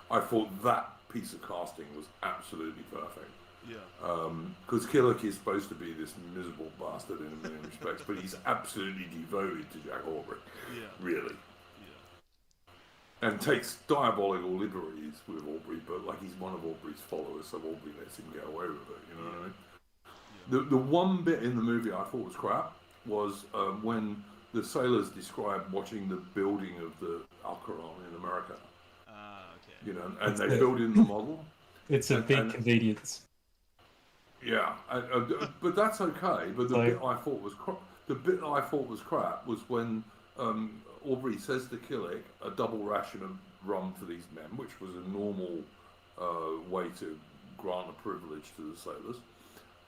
I thought that piece of casting was absolutely perfect. Yeah. Because Killick is supposed to be this miserable bastard in a million respects, but he's absolutely devoted to Jack Aubrey. Yeah. Really. Yeah. And takes diabolical liberties with Aubrey, but like he's one of Aubrey's followers, so Aubrey lets him get away with it, you know what I mean? Yeah. The one bit in the movie I thought was crap was when the sailors describe watching the building of the Alcaron in America. Okay. You know, and they build in the model. It's a big convenience. Yeah, but that's okay. But the bit I thought was crap was when Aubrey says to Killick a double ration of rum for these men, which was a normal way to grant a privilege to the sailors.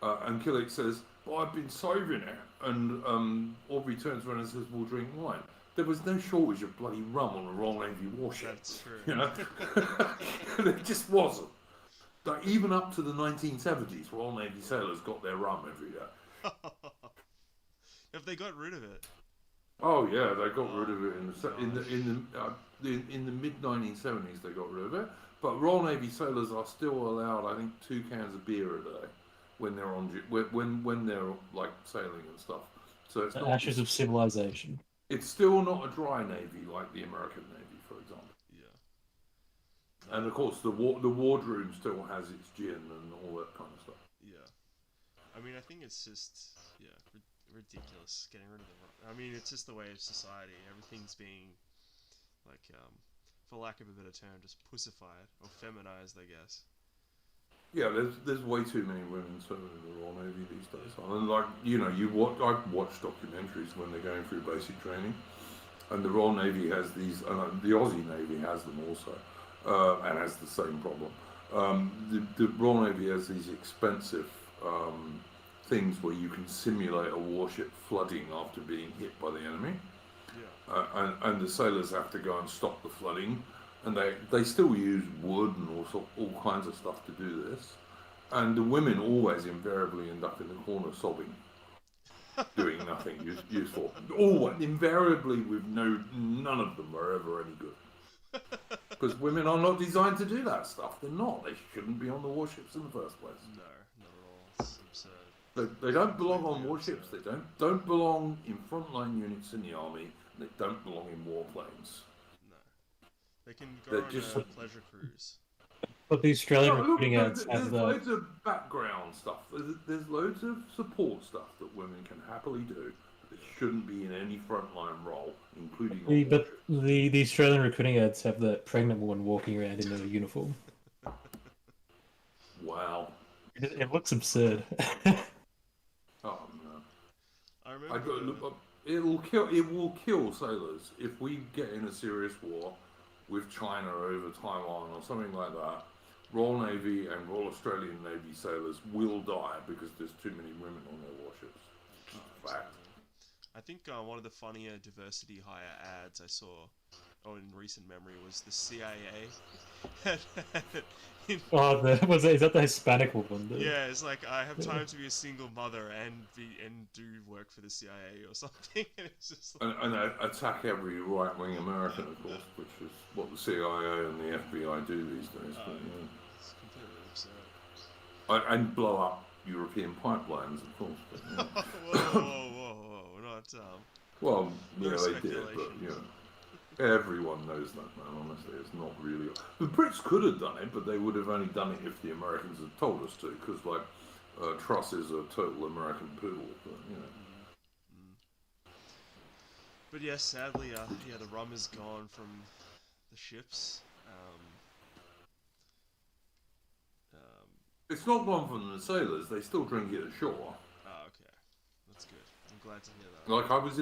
And Killick says, "Well, I've been saving it." And Aubrey turns around and says, "We'll drink wine." There was no shortage of bloody rum on a Royal Navy warship. That's true. You know, there just wasn't. Like, even up to the 1970s, Royal Navy sailors got their rum every day. Have they got rid of it? Oh yeah, they got rid of it in the mid 1970s. They got rid of it. But Royal Navy sailors are still allowed, I think, 2 cans of beer a day when they're when they're like sailing and stuff. So it's The not ashes of civilization. It's still not a dry navy like the American Navy, for example. Yeah. And of course, the wardroom still has its gin and all that kind of stuff. Yeah. I mean, I think it's just ridiculous getting rid of the. I mean, it's just the way of society. Everything's being like, for lack of a better term, just pussified or feminized, I guess. Yeah, there's way too many women serving in the Royal Navy these days. And like, you know, I've watched documentaries when they're going through basic training, and the Royal Navy has these, and the Aussie Navy has them also, and has the same problem. The Royal Navy has these expensive things where you can simulate a warship flooding after being hit by the enemy. Yeah. And the sailors have to go and stop the flooding. And they still use wood and all kinds of stuff to do this. And the women always invariably end up in the corner sobbing, doing nothing useful. Always, invariably, with none of them are ever any good. Because women are not designed to do that stuff. They're not. They shouldn't be on the warships in the first place. No, not at all. It's absurd. They don't belong on warships. They don't belong in frontline units in the army. They don't belong in warplanes. They can go on a pleasure cruise. But the Australian recruiting ads have There's loads of background stuff. There's loads of support stuff that women can happily do. That shouldn't be in any frontline role, including. The Australian recruiting ads have the pregnant woman walking around in a uniform. Wow. It looks absurd. Oh no. I remember. It will kill sailors if we get in a serious war with China over Taiwan or something like that. Royal Navy and Royal Australian Navy sailors will die because there's too many women on their warships. Fact. I think one of the funnier diversity hire ads I saw, in recent memory, was the CIA. Is that the Hispanic woman? Yeah, it's like, I have time to be a single mother and do work for the CIA or something. And it's just like... and attack every right-wing American, of course, which is what the CIA and the FBI do these days. It's completely absurd. And blow up European pipelines, of course. But, yeah. whoa, not well, no yeah, they did, but you know, everyone knows that, man. Honestly, it's not really. The Brits could have done it, but they would have only done it if the Americans had told us to, because like Truss is a total American poodle, but you know. But yes, sadly, the rum is gone from the ships. It's not gone from the sailors. They still drink it ashore. Oh, okay, that's good. I'm glad to hear that. Like I was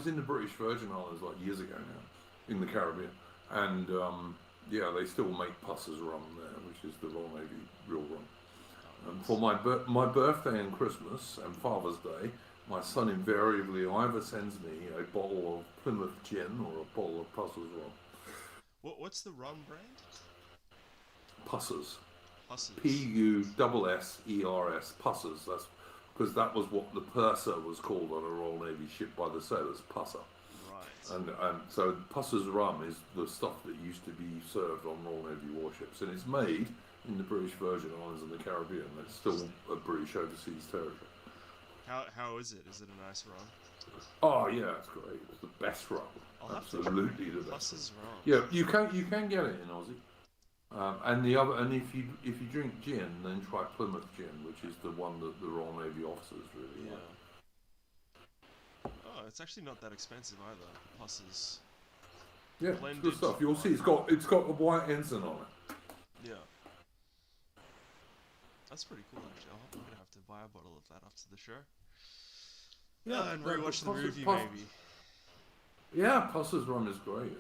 in the British Virgin Islands like years ago now, in the Caribbean, and yeah, they still make Pusser's rum there, which is the Royal Navy real rum. And for my birthday and Christmas and Father's Day, my son invariably either sends me a bottle of Plymouth gin or a bottle of Pusser's rum. What's the rum brand? Pussers. Pussers. Pussers. Pussers. That's because that was what the purser was called on a Royal Navy ship by the sailors. Pusser. Right. And so Pusser's rum is the stuff that used to be served on Royal Navy warships, and it's made in the British Virgin Islands and the Caribbean. It's still a British overseas territory. How is it? Is it a nice rum? Oh yeah, it's great. It's the best rum. Absolutely the best. Pusser's rum. Yeah, you can get it in Aussie. And if you drink gin, then try Plymouth gin, which is the one that the Royal Navy officers really like. Oh, it's actually not that expensive either. Pusser's. Yeah, it's good stuff. You'll see it's got the white ensign on it. Yeah. That's pretty cool actually. I'm gonna have to buy a bottle of that after the show. Yeah, and rewatch the movie maybe. Yeah, Pusser's rum is great.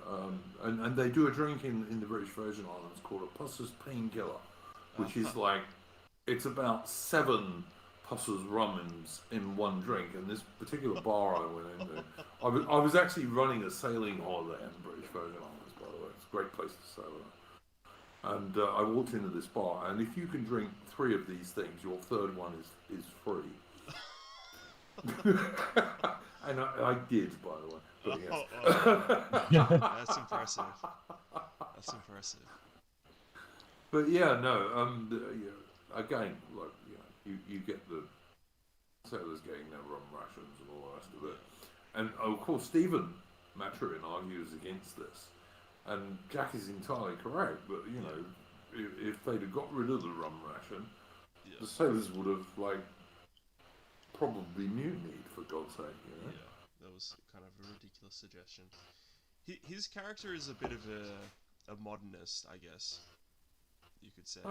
And they do a drink in the British Virgin Islands called a Pusser's Painkiller, which is like, it's about 7 Pusser's rums in one drink. And this particular bar I went into, I was actually running a sailing holiday in the British Virgin Islands, by the way. It's a great place to sail in. And I walked into this bar, and if you can drink 3 of these things, your third one is free. And I did, by the way. But yes. That's impressive. That's impressive. But yeah, no. Again, like you get the sailors getting their rum rations and all the rest of it, and of course Stephen Maturin argues against this, and Jack is entirely correct. But if they'd have got rid of the rum ration, the sailors would have probably mutinied, for God's sake. Yeah, that was kind of a ridiculous suggestion. His character is a bit of a modernist, I guess you could say.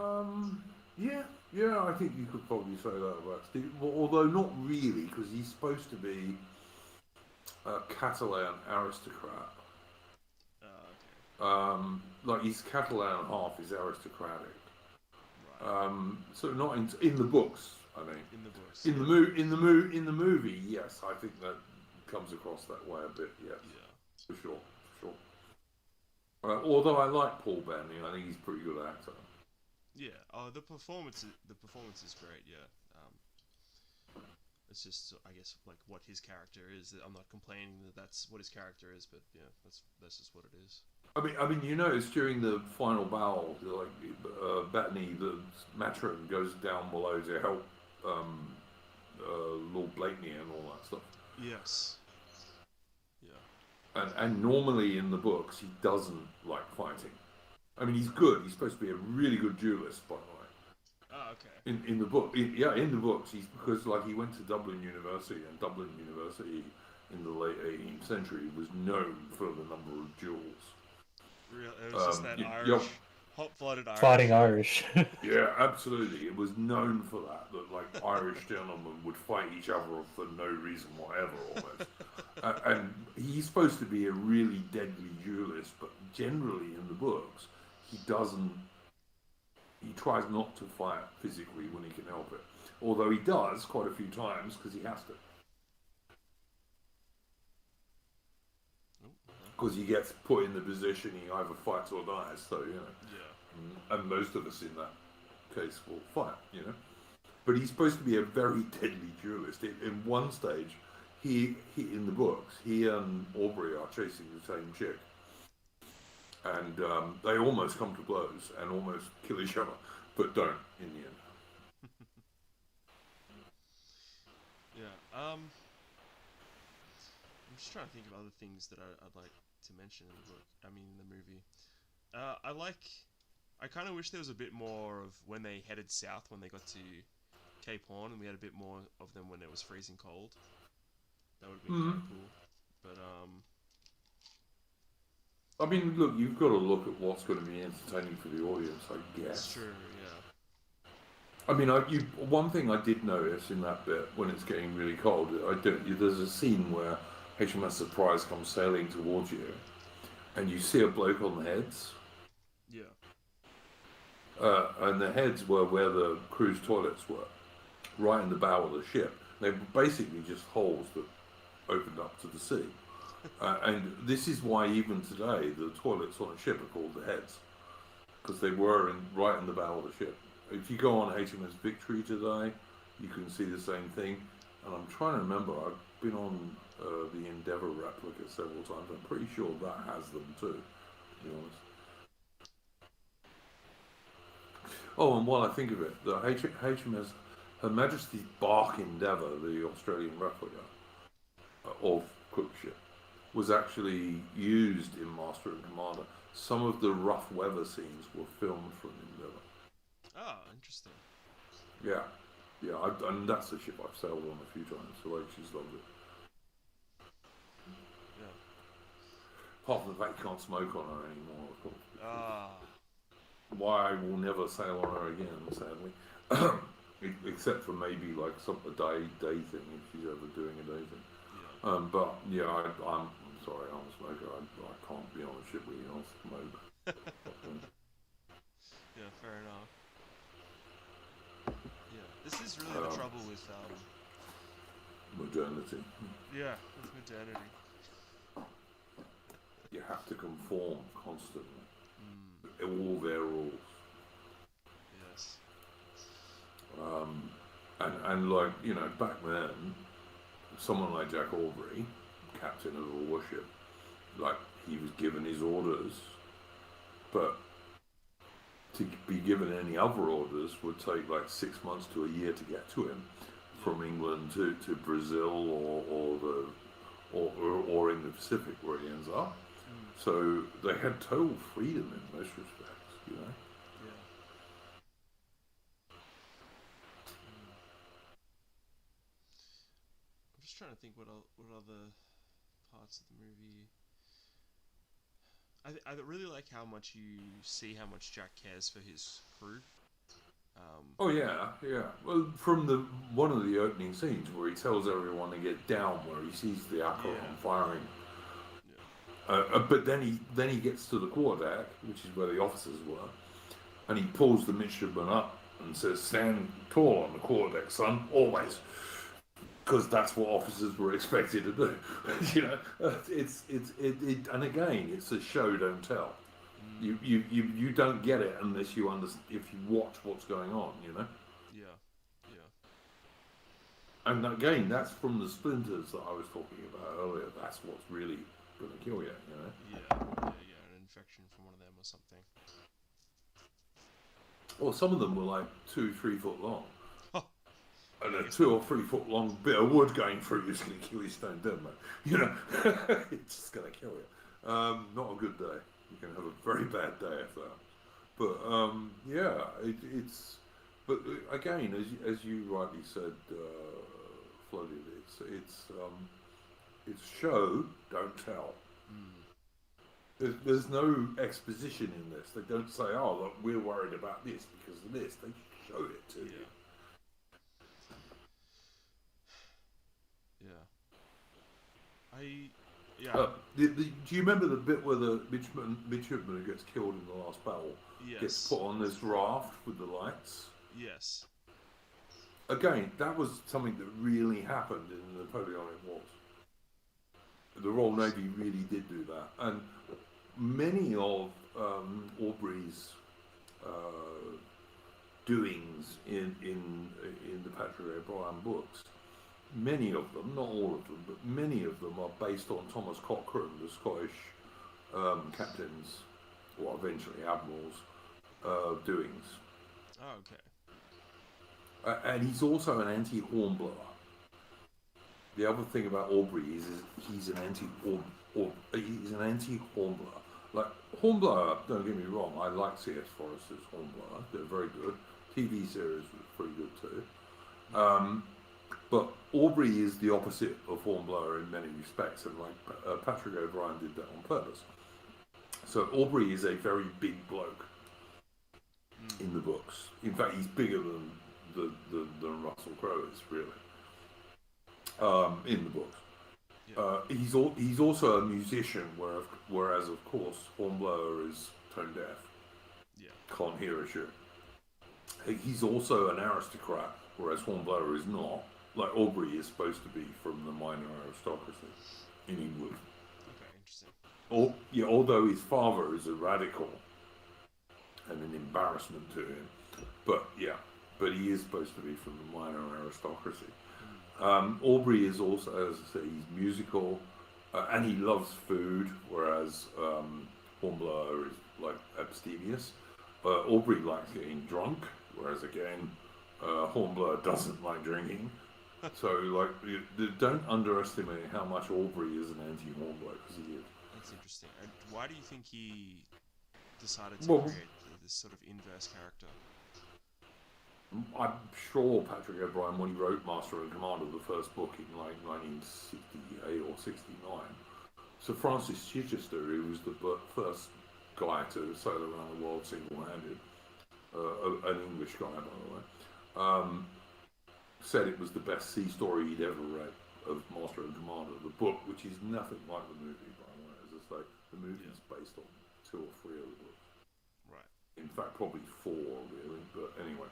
Yeah, I think you could probably say that about Steve. Well, although not really, because he's supposed to be a Catalan aristocrat. Okay. He's Catalan, half is aristocratic. Right. So not in the books. I mean, in the books. In the movie, yes, I think that comes across that way a bit. Yes, yeah, for sure. Although I like Paul Bettany, I think he's a pretty good actor. Yeah. Oh, the performance is great. Yeah. It's just, I guess, like what his character is. I'm not complaining that that's what his character is, but yeah, that's just what it is. I mean, you notice during the final battle, Bettany, the Maturin, goes down below to help Lord Blakeney and all that stuff. Yes. Yeah. And normally in the books, he doesn't like fighting. I mean, he's good. He's supposed to be a really good duelist, by the way. Oh, okay. In the book, in the books, because he went to Dublin University, and Dublin University in the late 18th century was known for the number of duels. It was just that Irish, hot-blooded Irish. Fighting Irish. Yeah, absolutely. It was known for that Irish gentlemen would fight each other for no reason whatever, almost. And he's supposed to be a really deadly duelist, but generally in the books, he tries not to fight physically when he can help it. Although he does quite a few times because he has to. Because he gets put in the position, he either fights or dies. So, Yeah. And most of us in that case will fight, But he's supposed to be a very deadly duelist. In one stage, he in the books, he and Aubrey are chasing the same chick. And they almost come to blows and almost kill each other, but don't in the end. Yeah. I'm just trying to think of other things that I'd like to mention in the book. I mean, in the movie. I kind of wish there was a bit more of when they headed south, when they got to Cape Horn, and we had a bit more of them when it was freezing cold. That would have been kind of cool. But I mean, look, you've got to look at what's going to be entertaining for the audience, I guess. That's true, yeah. I mean, one thing I did notice in that bit, when it's getting really cold, there's a scene where HMS Surprise comes sailing towards you, and you see a bloke on the heads. Yeah. And the heads were where the crew's toilets were, right in the bow of the ship. They were basically just holes that opened up to the sea. And this is why even today the toilets on a ship are called the heads, because they were right in the bow of the ship. If you go on HMS Victory today, you can see the same thing. And I'm trying to remember, I've been on the Endeavour replica several times. I'm pretty sure that has them too, to be honest. Oh, and while I think of it, the HMS Her Majesty's Bark Endeavour, the Australian replica of Cookship, was actually used in Master and Commander. Some of the rough weather scenes were filmed from Endeavour. Oh, interesting. Yeah, and that's a ship I've sailed on a few times, so like she's loved it. Yeah. Apart from the fact you can't smoke on her anymore, of course. Ah. Why I will never sail on her again, sadly. Except for maybe like a day thing, if she's ever doing a day thing. Yeah. But yeah, I'm sorry, I'm a smoker. I can't be on a ship where you don't smoke. Yeah, fair enough. Yeah, this is really the trouble with modernity. Yeah, with modernity. You have to conform constantly. All their rules. Yes. And like, you know, back then, someone like Jack Aubrey, captain of a warship, like, he was given his orders, but to be given any other orders would take like 6 months to a year to get to him, from England to Brazil or in the Pacific where he ends up. So they had total freedom in most respects, you know. Yeah. I'm just trying to think what other parts of the movie. I really like how much you see how much Jack cares for his crew. Oh yeah. Well, from one of the opening scenes where he tells everyone to get down, where he sees the Acheron firing. But then he gets to the quarterdeck, which is where the officers were, and he pulls the midshipman up and says, "Stand tall on the quarterdeck, son, always," because that's what officers were expected to do. You know, and again, it's a show don't tell. You don't get it unless you if you watch what's going on. You know. Yeah. And again, that's from the splinters that I was talking about earlier. That's what's really going to kill you, you know? Yeah, an infection from one of them or something. Well, some of them were like 2-3 foot long. Oh. And a 2 or 3 foot long bit of wood going through you is going to kill you stone dead, man. You know? It's just going to kill you. Not a good day. You can have a very bad day if that. But, yeah, it's... But again, as you rightly said, Flooded, it's show, don't tell. There's no exposition in this. They don't say, "Oh, look, we're worried about this because of this." They show it to you. Do you remember the bit where the midshipman who gets killed in the last battle gets put on this raft with the lights? Yes. Again, that was something that really happened in the Napoleonic Wars. The Royal Navy really did do that, and many of Aubrey's doings in the Patrick O'Brian books, many of them, not all of them, but many of them are based on Thomas Cochrane, the Scottish captain's, or eventually admiral's, doings. Oh, okay. And he's also an anti-hornblower. The other thing about Aubrey is he's an anti-hornblower. Like, Hornblower, don't get me wrong, I like C.S. Forrester's Hornblower. They're very good. TV series was pretty good too. But Aubrey is the opposite of Hornblower in many respects, and like Patrick O'Brian did that on purpose. So Aubrey is a very big bloke in the books. In fact, he's bigger than Russell Crowe is, really. In the books. He's also a musician, whereas of course Hornblower is tone deaf. Can't hear a shit. He's also an aristocrat, whereas Hornblower is not. Like, Aubrey is supposed to be from the minor aristocracy in England. Okay, interesting. Although his father is a radical and an embarrassment to him, but he is supposed to be from the minor aristocracy. Aubrey is also, as I say, he's musical, and he loves food, whereas Hornblower is like abstemious. Aubrey likes getting drunk, whereas again, Hornblower doesn't like drinking. So, like, don't underestimate how much Aubrey is an anti-Hornblower, because he is. That's interesting. And why do you think he decided to Well, create this sort of inverse character? I'm sure Patrick O'Brian, when he wrote Master and Commander, the first book in like 1968 or 69, Sir Francis Chichester, who was the first guy to sail around the world single-handed, an English guy, by the way, said it was the best sea story he'd ever read of Master and Commander, the book, which is nothing like the movie, by the way. As I say, the movie is based on 2 or 3 of the books. Right. In fact, probably 4, really, but anyway.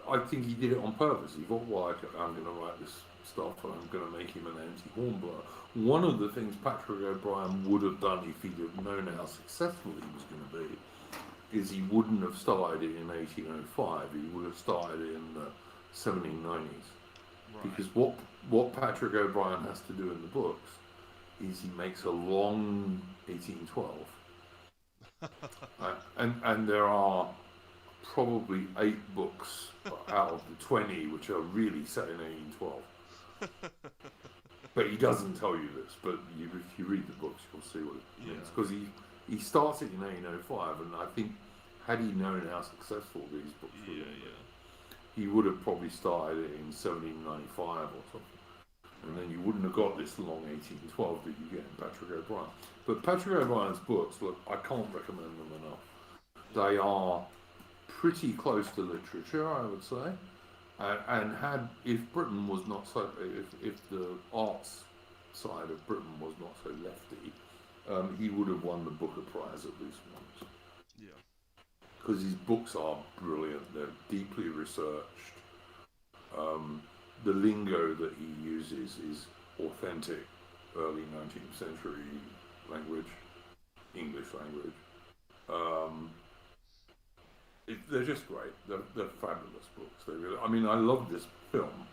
I think he did it on purpose. He thought, well, I'm going to write this stuff and I'm going to make him an anti-Hornblower. One of the things Patrick O'Brian would have done if he'd have known how successful he was going to be is he wouldn't have started it in 1805. He would have started it in the 1790s. Right. Because what Patrick O'Brian has to do in the books is he makes a long 1812. And there are probably 8 books out of the 20 which are really set in 1812. But he doesn't tell you this, but if you read the books, you'll see what it means. Because he starts it in 1805, and I think had he known how successful these books were, he would have probably started it in 1795 or something. And then you wouldn't have got this long 1812 that you get in Patrick O'Brian. But Patrick O'Brian's books, look, I can't recommend them enough. They are pretty close to literature, I would say. And if Britain was not so, if the arts side of Britain was not so lefty, he would have won the Booker Prize at least once. Yeah. Because his books are brilliant. They're deeply researched. The lingo that he uses is authentic early 19th century language, English language. They're just great. They're fabulous books. They really. I mean, I love this film,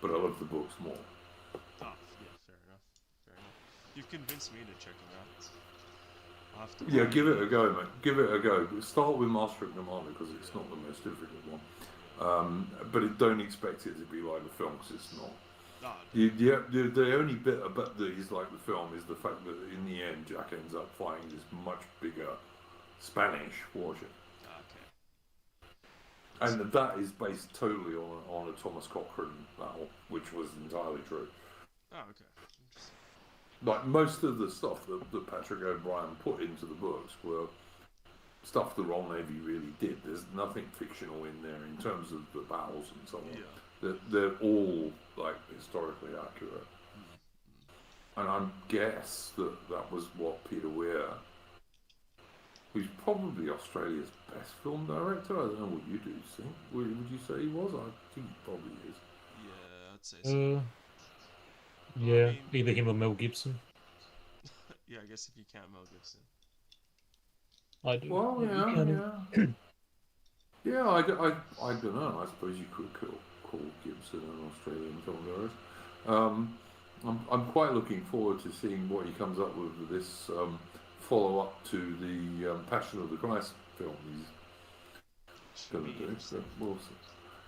but I love the books more. Oh, yeah, fair enough. Fair enough. You've convinced me to check them out. I'll have to give it a go, mate. Give it a go. Start with Master and Commander because it's not the most difficult one. But don't expect it to be like the film because it's not. The only bit about that is like the film is the fact that in the end Jack ends up fighting this much bigger Spanish warship. And that is based totally on a Thomas Cochrane battle, which was entirely true. Oh, okay. Interesting. Like most of the stuff that Patrick O'Brian put into the books were stuff the Royal Navy really did. There's nothing fictional in there in terms of the battles and so on. Yeah. They're all like historically accurate. And I guess that was what Peter Weir, who's probably Australia's best film director. I don't know what you do think. Would you say he was? I think he probably is. Yeah, I'd say so. Yeah, I mean, either him or Mel Gibson. Yeah, I guess if you count Mel Gibson. I do. Well, yeah. Yeah, I don't know. I suppose you could call Gibson an Australian film director. I'm quite looking forward to seeing what he comes up with this follow-up to the Passion of the Christ film he's going to do. So we'll see.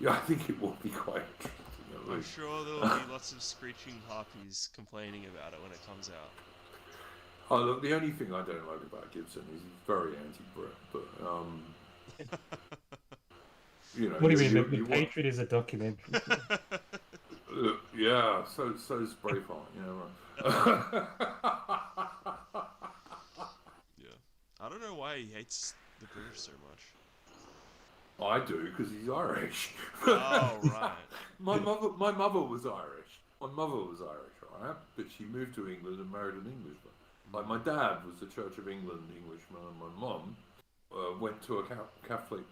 Yeah, I think it will be quite interesting. I'm sure there will be lots of screeching harpies complaining about it when it comes out. Oh, look, the only thing I don't like about Gibson is he's very anti-Brit, but you know. What do you mean? The Patriot is a documentary. Yeah, so is Braveheart, you know, right? Yeah, I don't know why he hates the British so much. I do because he's Irish. Oh right. My mother was Irish. My mother was Irish, right? But she moved to England and married an Englishman. Like my dad was a Church of England Englishman, and my mum went to a Catholic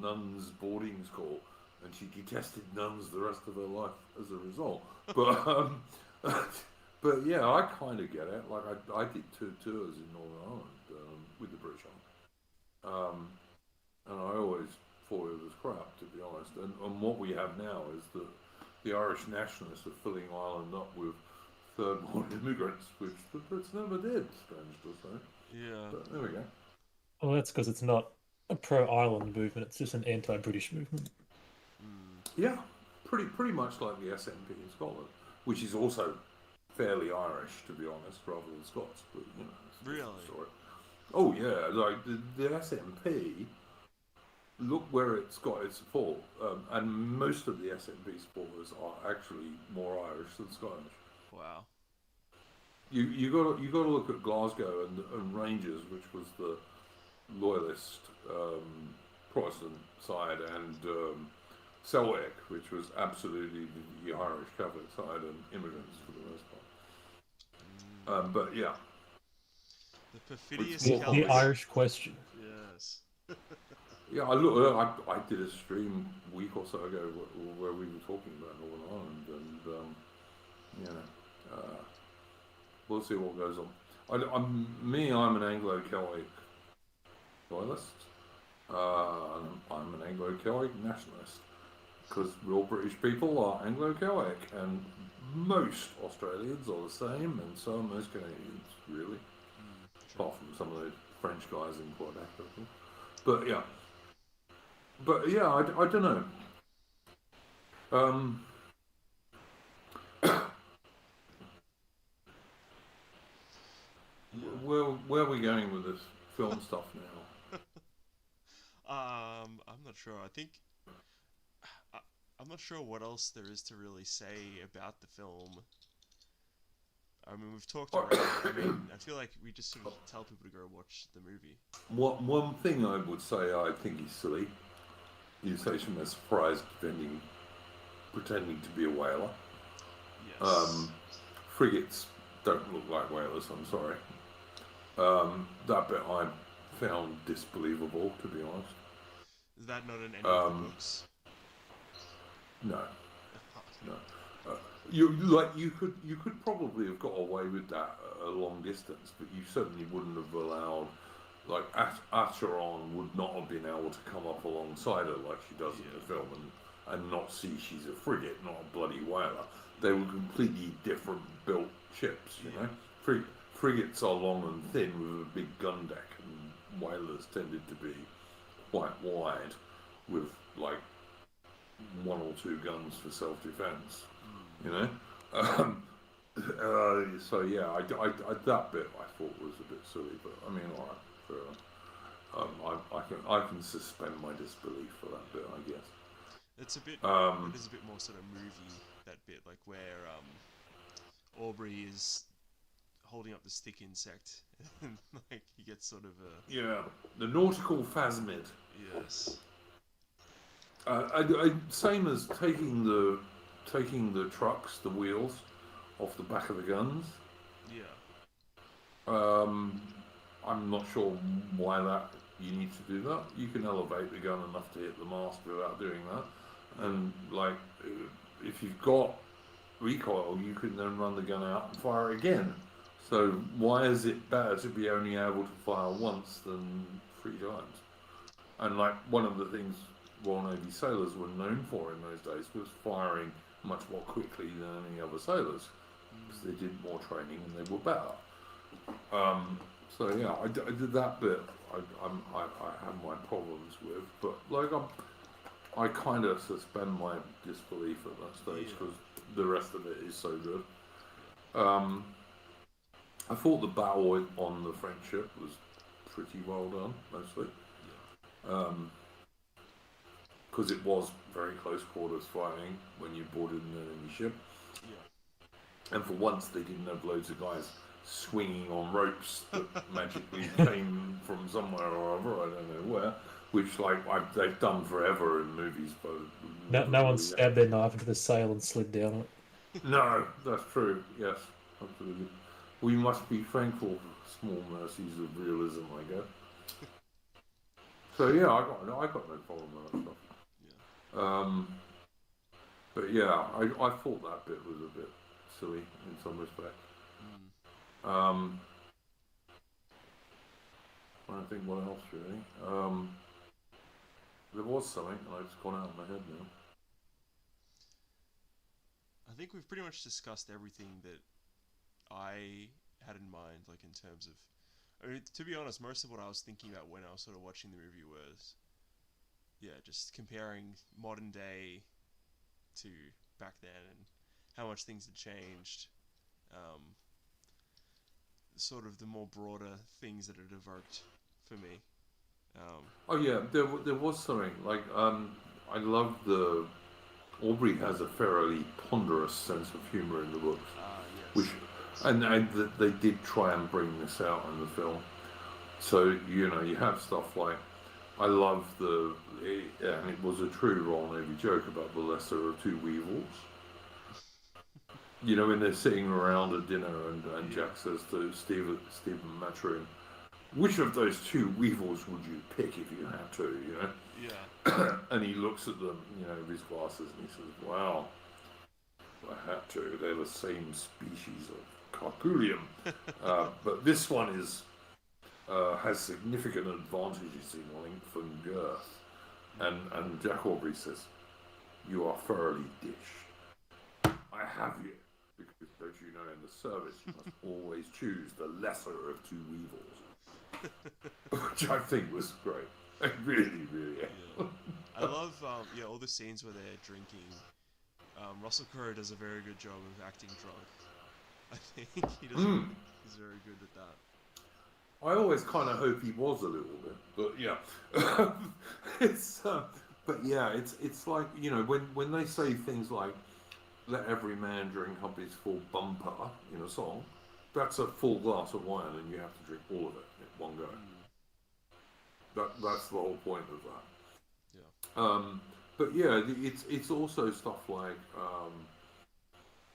nuns boarding school, and she detested nuns the rest of her life as a result. But but yeah, I kind of get it. Like I did 2 tours in Northern Ireland with the British Army, and I always thought it was crap, to be honest. And what we have now is that the Irish nationalists are filling Ireland up with third-world immigrants, which the Brits never did, strange to say. Yeah. But there we go. Well, that's because it's not a pro-Ireland movement. It's just an anti-British movement. Yeah, pretty much like the SNP in Scotland, which is also fairly Irish, to be honest, rather than Scots. But you know, it's a different Really? story. Oh yeah, like the SNP. Look where it's got its support, and most of the SNP supporters are actually more Irish than Scottish. Wow. You got to look at Glasgow and Rangers, which was the loyalist Protestant side, and Celtic, which was absolutely the Irish Catholic side, and immigrants for the most part. But yeah, The perfidious The Celts. Irish question. Yes. yeah. I did a stream a week or so ago where we were talking about Northern Ireland, and you know, we'll see what goes on. I'm an Anglo-Celtic loyalist. I'm an Anglo-Celtic nationalist because real British people are Anglo-Celtic, and most Australians are the same, and so are most Canadians, really, apart from some of the French guys in Quebec, I think. But yeah, I don't know. Where are we going with this film stuff now? I'm not sure. I'm not sure what else there is to really say about the film. I mean, we've talked around. I mean, I feel like we just sort of tell people to go watch the movie. One thing I would say I think is silly is Station surprise pretending to be a whaler. Yes. Frigates don't look like whalers, I'm sorry. That bit I found disbelievable, to be honest. Is that not in any of the books? No. You could probably have got away with that at a long distance, but you certainly wouldn't have allowed, like, Acheron would not have been able to come up alongside her like she does in the film and not see she's a frigate, not a bloody whaler. They were completely different built ships, you know. Frigates are long and thin with a big gun deck, and whalers tended to be quite wide with like one or two guns for self-defense, you know. So yeah, I that bit I thought was a bit silly, but I mean, all right, fair enough. I can suspend my disbelief for that bit, I guess. It's a bit. It is a bit more sort of movie, that bit, like where Aubrey is holding up the stick insect, and like he gets sort of a the nautical phasmid. yes. Same as taking the trucks, the wheels, off the back of the guns. Yeah. I'm not sure why that you need to do that. You can elevate the gun enough to hit the mast without doing that. And like, if you've got recoil, you can then run the gun out and fire again. So why is it better to be only able to fire once than 3 times? And like, one of the things Royal Navy sailors were known for in those days was firing much more quickly than any other sailors, because they did more training and they were better. So yeah, I did that bit. I have my problems with, but like I kind of suspend my disbelief at that stage because the rest of it is so good. I thought the battle on the French ship was pretty well done, mostly. Because it was very close quarters fighting when you boarded an enemy ship. Yeah. And for once they didn't have loads of guys swinging on ropes that magically came from somewhere or other, I don't know where, which like they've done forever in movies. But no one stabbed their knife into the sail and slid down it. No, that's true, yes, absolutely. We must be thankful for small mercies of realism, I guess. So yeah, I got no problem with that stuff. But yeah, I thought that bit was a bit silly in some respects. I don't think what else really. There was something, and it's gone out of my head now. I think we've pretty much discussed everything that I had in mind, like in terms of. I mean, to be honest, most of what I was thinking about when I was sort of watching the movie was, yeah, just comparing modern day to back then and how much things had changed. Um, sort of the more broader things that it evoked for me. Oh yeah, there was something like I love the Aubrey has a fairly ponderous sense of humour in the books, which Yes. and they did try and bring this out in the film. So you know you have stuff like I love and it was a true Royal Navy joke about the lesser of two weevils. You know when they're sitting around at dinner and Jack says to Stephen Matron, which of those two weevils would you pick if you had to, you know? Yeah. And he looks at them, you know, with his glasses, and he says, wow, if I had to, they're the same species of Carculium. But this one has significant advantages in length and girth. And Jack Aubrey says, you are thoroughly dished. I have you. Because, don't you know, in the service, you must always choose the lesser of two weevils. Which I think was great. Really. Yeah. I love all the scenes where they're drinking. Russell Crowe does a very good job of acting drunk. I think he's very good at that. I always kind of hope he was a little bit, but yeah, it's like you know when they say things like "let every man drink up his full bumper" in a song, that's a full glass of wine and you have to drink all of it in one go. That's the whole point of that. Yeah. But yeah, it's also stuff like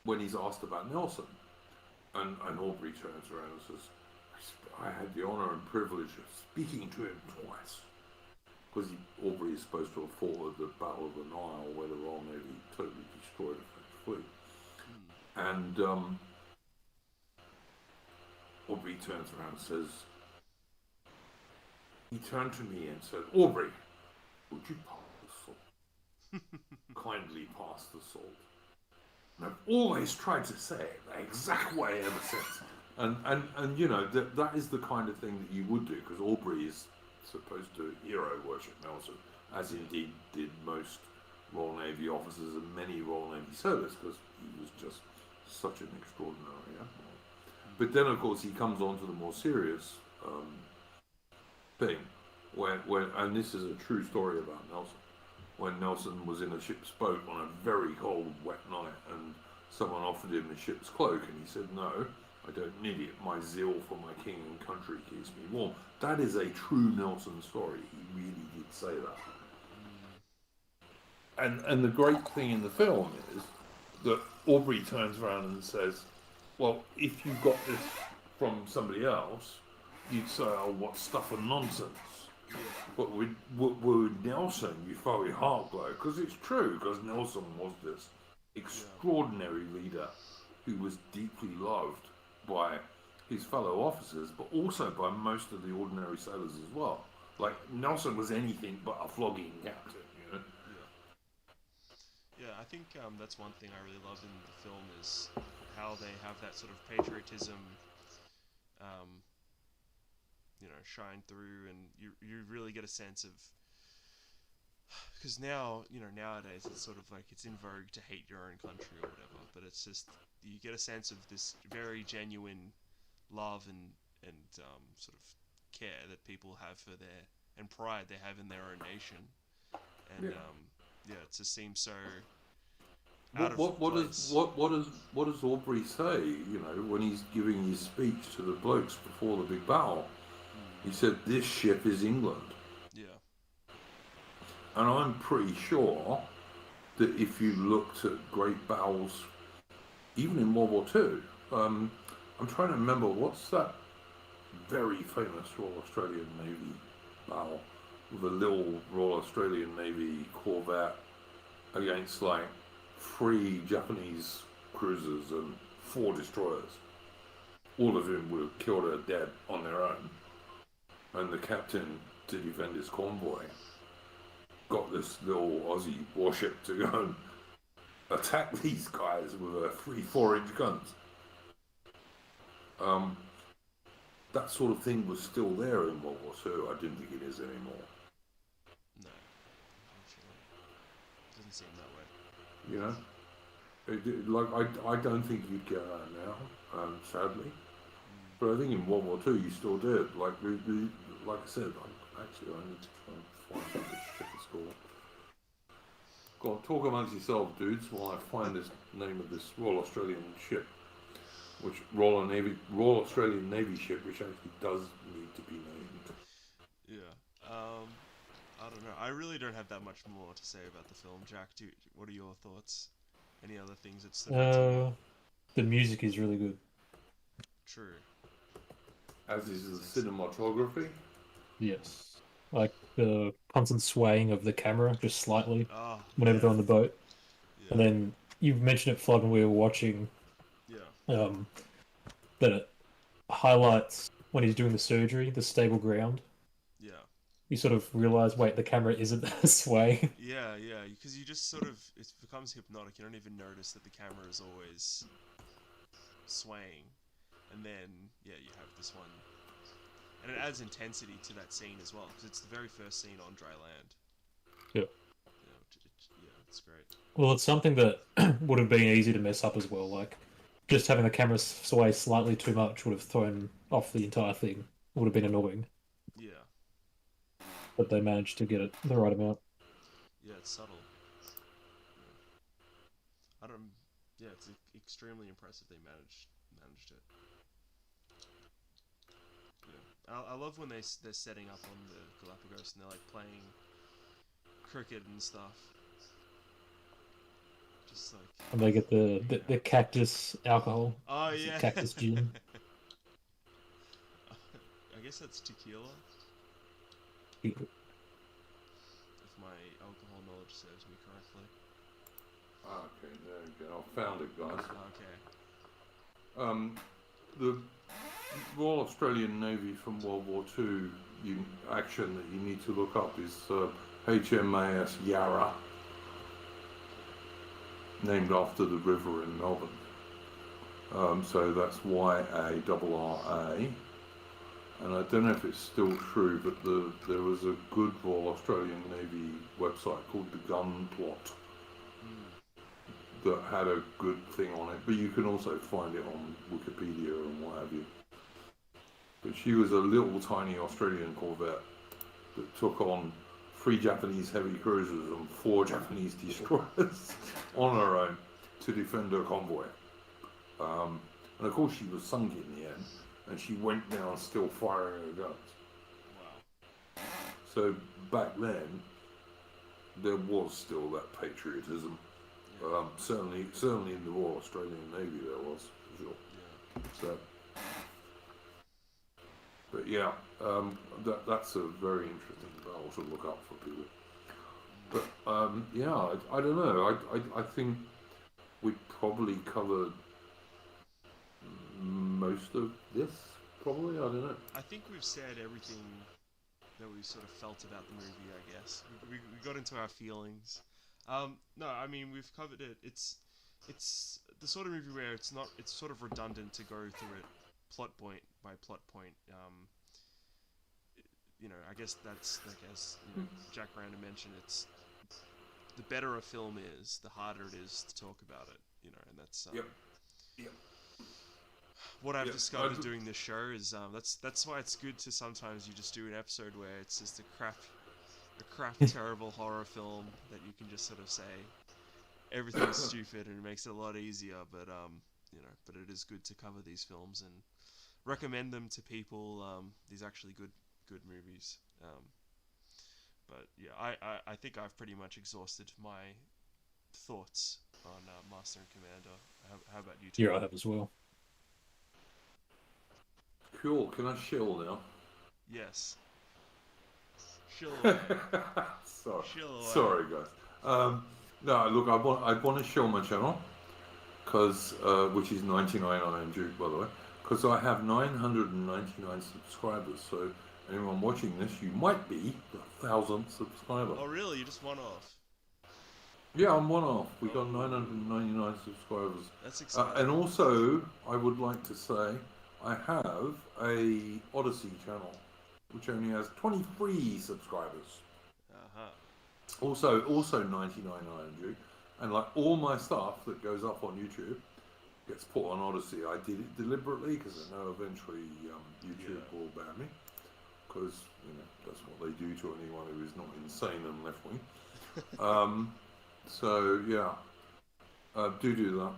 when he's asked about Nelson, and Aubrey turns around and says, "I had the honour and privilege of speaking to him twice." Because Aubrey is supposed to have fought at the Battle of the Nile, where the Royal Navy totally destroyed the French fleet. And Aubrey turns around and says, he turned to me and said, "Aubrey, would you pass the salt? Kindly pass the salt." And I've always tried to say it the exact way ever since. And you know, that is the kind of thing that you would do, because Aubrey is supposed to hero worship Nelson, as indeed did most Royal Navy officers and many Royal Navy sailors, because he was just such an extraordinary admiral. But then, of course, he comes on to the more serious thing, and this is a true story about Nelson, when Nelson was in a ship's boat on a very cold, wet night, and someone offered him the ship's cloak, and he said, "No, I don't need it. My zeal for my king and country keeps me warm." That is a true Nelson story. He really did say that. And the great thing in the film is that Aubrey turns around and says, "Well, if you got this from somebody else, you'd say, oh, what stuff and nonsense." But with Nelson, you throw your heart glow, because it's true, because Nelson was this extraordinary leader who was deeply loved by his fellow officers, but also by most of the ordinary sailors as well. Like, Nelson was anything but a flogging captain, you know? Yeah, I think that's one thing I really love in the film is how they have that sort of patriotism, shine through, and you really get a sense of, because now, nowadays it's sort of like it's in vogue to hate your own country or whatever, but it's just you get a sense of this very genuine love and sort of care that people have for and pride they have in their own nation, and it just seems so out of place. What does Aubrey say? You know, when he's giving his speech to the blokes before the big battle, he said, "This ship is England." Yeah. And I'm pretty sure that if you looked at great battles, even in World War II, I'm trying to remember what's that very famous Royal Australian Navy battle with a little Royal Australian Navy corvette against like 3 Japanese cruisers and 4 destroyers, all of whom would have killed her dead on their own, and the captain to defend his convoy got this little Aussie warship to go and attack these guys with a 3-4 inch guns. That sort of thing was still there in World War II. I didn't think it is anymore. No, unfortunately, doesn't seem that way. You know, I don't think you'd get that now, sadly. But I think in World War II you still did. Like I said, I need to try and find this shit score. Go on, talk amongst yourselves, dudes, while I find this name of this Royal Australian ship, which Royal Australian Navy ship, which actually does need to be named. Yeah. I don't know. I really don't have that much more to say about the film. Jack, what are your thoughts? Any other things that stood out to you? The music is really good. True. As is the cinematography. Yes. Like the constant swaying of the camera, just slightly, whenever yeah. they're on the boat. Yeah. And then you mentioned it, Flood, when we were watching. Yeah. That it highlights when he's doing the surgery, the stable ground. Yeah. You sort of realize, wait, the camera isn't swaying. Yeah, because you just sort of, it becomes hypnotic. You don't even notice that the camera is always swaying. And then, yeah, you have this one. And it adds intensity to that scene as well, because it's the very first scene on dry land. Yeah. Yeah, it's great. Well, it's something that would have been easy to mess up as well. Like, just having the camera sway slightly too much would have thrown off the entire thing. It would have been annoying. Yeah. But they managed to get it the right amount. Yeah, it's subtle. Yeah. Yeah, it's extremely impressive they managed it. Yeah. I love when they're setting up on the Galapagos and they're like playing cricket and stuff. Just like. And they get the cactus alcohol. Oh yeah. Cactus gin. I guess that's tequila. Yeah. If my alcohol knowledge serves me correctly. Okay, there you go. I found it, guys. Okay. The Royal Australian Navy from World War II action that you need to look up is HMAS Yarra, named after the river in Melbourne. So that's YARRA. And I don't know if it's still true, but there was a good Royal Australian Navy website called The Gun Plot that had a good thing on it, but you can also find it on Wikipedia and what have you. But she was a little tiny Australian corvette that took on 3 Japanese heavy cruisers and 4 Japanese destroyers on her own to defend her convoy. And of course she was sunk in the end, and she went down still firing her guns. Wow. So back then, there was still that patriotism. Certainly in the Royal Australian Navy there was, for sure. Yeah. So, but yeah, that's a very interesting battle to look up for people. But yeah, I don't know. I think we probably covered most of this. Probably, I don't know. I think we've said everything that we sort of felt about the movie. I guess we got into our feelings. No, I mean we've covered it. It's the sort of movie where it's sort of redundant to go through it plot point by plot point. I guess that's like as Jacaranda mentioned, it's the better a film is, the harder it is to talk about it. And that's Yep. what I've discovered doing this show is that's why it's good to sometimes you just do an episode where it's just a crap terrible horror film that you can just sort of say everything's stupid and it makes it a lot easier, but but it is good to cover these films and recommend them to people. These actually good movies. But yeah, I think I've pretty much exhausted my thoughts on Master and Commander. How about you two? Yeah, I have as well. Cool. Can I shill now? Yes. Shill away. Sorry, guys. No, look, I want to shill my channel, cause which is 99 Ironduke, by the way, because I have 999 subscribers. So anyone watching this, you might be the 1,000th subscriber. Oh, really? You just one off? Yeah, I'm one off. We got 999 subscribers. That's exciting. And also, I would like to say, I have a Odyssey channel, which only has 23 subscribers. Also 99 Ironduke, and like all my stuff that goes up on YouTube gets put on Odyssey. I did it deliberately because I know eventually YouTube will ban me, because that's what they do to anyone who is not insane and left wing. So yeah, do that.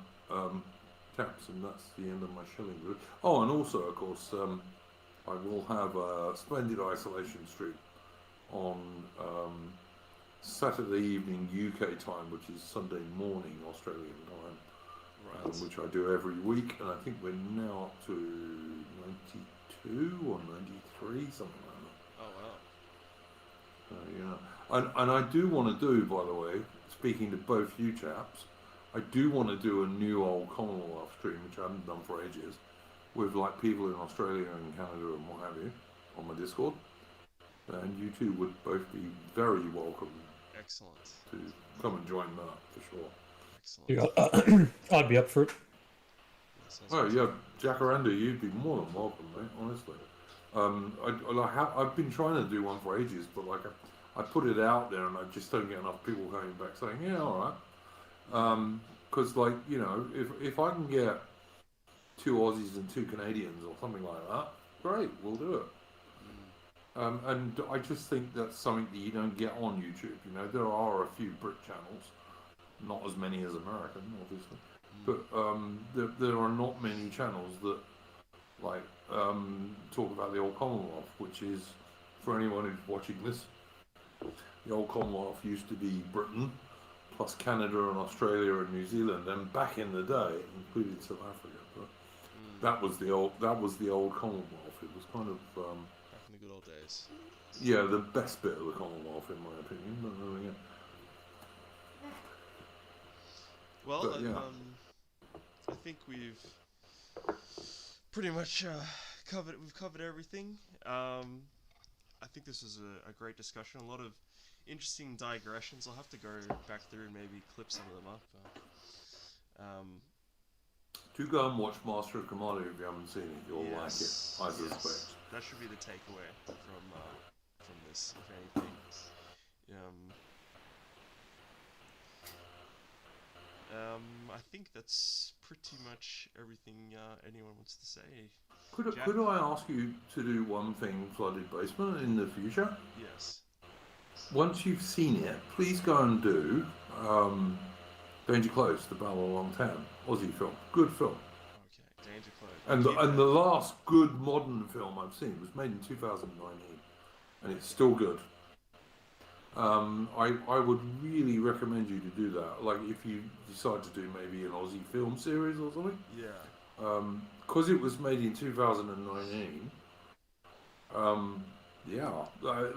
Caps, and that's the end of my shilling group. Oh, and also of course I will have a splendid isolation stream on Saturday evening UK time, which is Sunday morning Australian time, Right. which I do every week, and I think we're now up to 92 or 93, something like that. Oh, wow. And I do want to do, by the way, speaking to both you chaps, I do want to do a new old Commonwealth stream, which I haven't done for ages, with like people in Australia and Canada and what have you, on my Discord. And you two would both be very welcome. Excellent. To come and join that for sure. Excellent. Yeah, I'd be up for it. Oh yeah, Jacaranda, you'd be more than welcome, mate. Honestly, I've been trying to do one for ages, but like I put it out there and I just don't get enough people coming back saying, yeah, all right. Because like if I can get 2 Aussies and 2 Canadians or something like that, great, we'll do it. And I just think that's something that you don't get on YouTube. There are a few Brit channels, not as many as American, obviously, but there are not many channels that like talk about the old Commonwealth, which is, for anyone who's watching this, the old Commonwealth used to be Britain, plus Canada and Australia and New Zealand, and back in the day it included South Africa. But that was the old Commonwealth. It was kind of in the good old days. yeah, the best bit of the Commonwealth, in my opinion. But there we go. Well, But, yeah. I think we've pretty much covered. We've covered everything. I think this was a great discussion. A lot of interesting digressions. I'll have to go back through and maybe clip some of them up. Do go and watch Master of Commando if you haven't seen it. You'll like it, I suspect. That should be the takeaway from this, if anything. I think that's pretty much everything anyone wants to say. Could I ask you to do one thing, Flooded Basement, in the future? Yes. Once you've seen it, please go and do Danger Close, The Battle of Long Town, Aussie film. Good film. Okay, Danger Close. And the last good modern film I've seen was made in 2019, and it's still good. I would really recommend you to do that. Like if you decide to do maybe an Aussie film series or something. Yeah. Because it was made in 2019.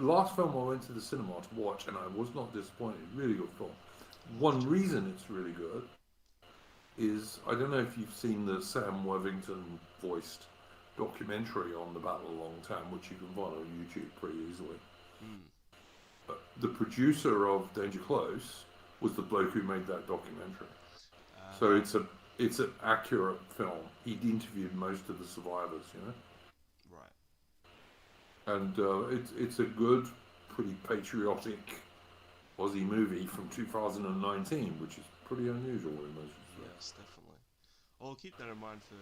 Last film I went to the cinema to watch, and I was not disappointed. Really good film. One reason it's really good is, I don't know if you've seen the Sam Worthington voiced documentary on the Battle of Long Town, which you can find on YouTube pretty easily. The producer of Danger Close was the bloke who made that documentary. So it's an accurate film. He'd interviewed most of the survivors, Right. And it's a good, pretty patriotic Aussie movie from 2019, which is pretty unusual in most respects. Yes, definitely. I'll keep that in mind for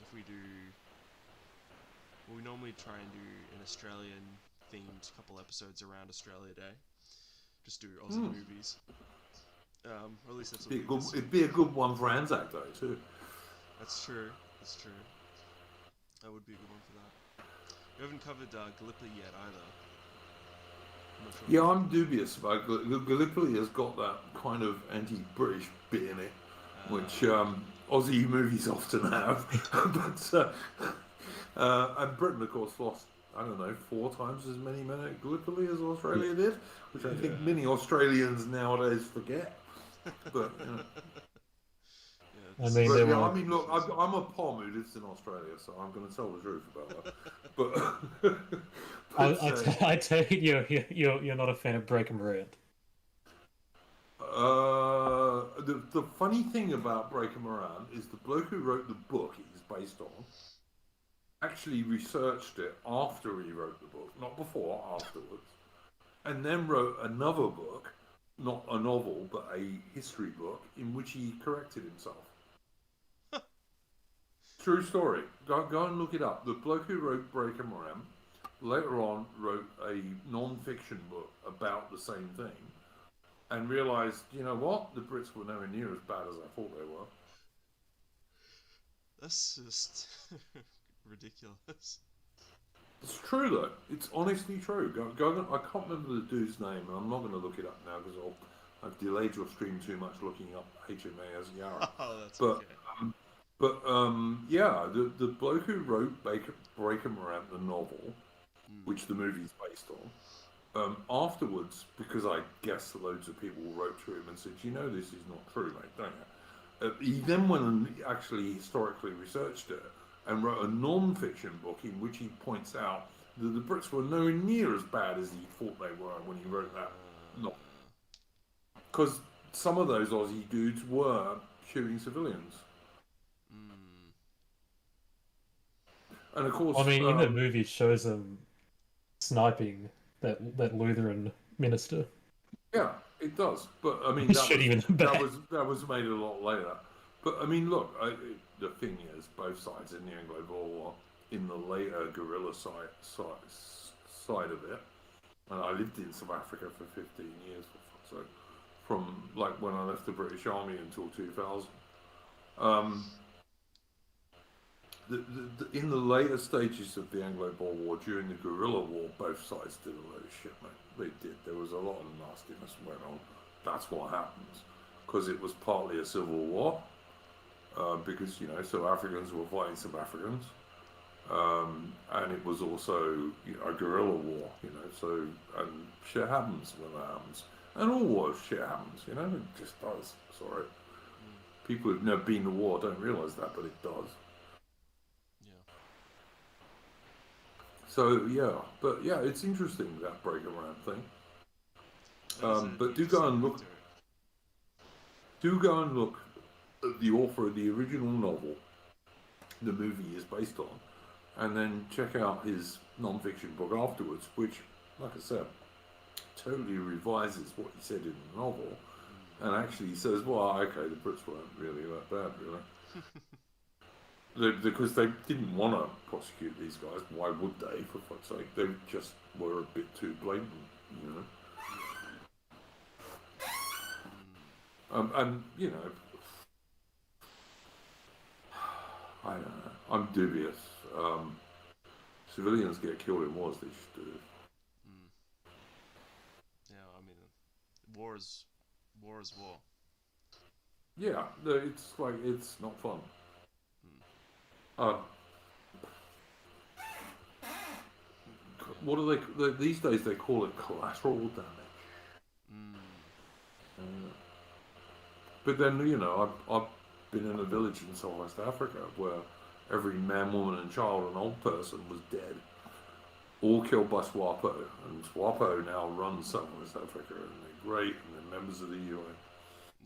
if we do. Well, we normally try and do an Australian themed couple episodes around Australia Day. Just do Aussie movies. Or at least that's what It'd be a good one for Anzac Day too. That's true. That would be a good one for that. We haven't covered Gallipoli yet either. I'm not sure. Yeah, I'm dubious about Gallipoli. Has got that kind of anti-British bit in it, which Aussie movies often have. But and Britain, of course, lost, I don't know, 4 times as many men at Gallipoli as Australia did, which I think many Australians nowadays forget. But I mean, But there yeah, were. I mean, look, I'm a Pom who lives in Australia, so I'm going to tell the truth about that. But, I take it you're not a fan of Breaking Bad. the funny thing about Breaking Moran is the bloke who wrote the book it is based on actually researched it after he wrote the book, not before, afterwards, and then wrote another book, not a novel, but a history book, in which he corrected himself. True story. Go and look it up. The bloke who wrote Breaking Moran later on wrote a non-fiction book about the same thing, and realised, you know what, the Brits were nowhere near as bad as I thought they were. That's just ridiculous. It's true though. It's honestly true. I can't remember the dude's name, and I'm not going to look it up now because I've delayed your stream too much looking up HMA as Yara. Oh, that's but, okay. Yeah, the bloke who wrote Breaking Moran, the novel, which the movie's based on, afterwards, because I guess loads of people wrote to him and said, you know, this is not true, mate, don't you? He then went and actually historically researched it and wrote a non-fiction book in which he points out that the Brits were nowhere near as bad as he thought they were when he wrote that novel. Because some of those Aussie dudes were shooting civilians. And of course, I mean, in the movie, it shows them sniping that Lutheran minister. Yeah, it does. But I mean, that was made a lot later. But I mean, look, the thing is, both sides in the Anglo-Boer War, in the later guerrilla side of it, and I lived in South Africa for 15 years, so from like when I left the British Army until 2000. In the later stages of the Anglo-Boer War, during the guerrilla war, both sides did a load of shit, mate. They did. There was a lot of nastiness went on. That's what happens. Because it was partly a civil war. Because, you know, South Africans were fighting South Africans. And it was also, you know, a guerrilla war, you know. So, and shit happens when that happens. And all wars, shit happens, you know. It just does. Sorry. People who've never been to war don't realise that, but it does. So yeah, but yeah, it's interesting, that Breaking Moran thing. But do go and look at the author of the original novel the movie is based on, and then check out his non-fiction book afterwards, which, like I said, totally revises what he said in the novel, and actually says, well, okay, the Brits weren't really that bad, really. Because they didn't want to prosecute these guys. Why would they, for fuck's sake? They just were a bit too blatant, you know. And, you know, I don't know. I'm dubious. Civilians get killed in wars, they just do. Yeah, I mean, war is war. Yeah, it's like, it's not fun. What do they these days they call it collateral damage. But then, you know, I've been in a village in South West Africa where every man, woman and child and old person was dead, all killed by SWAPO, and SWAPO now runs South West Africa, and they're great, and they're members of the UN.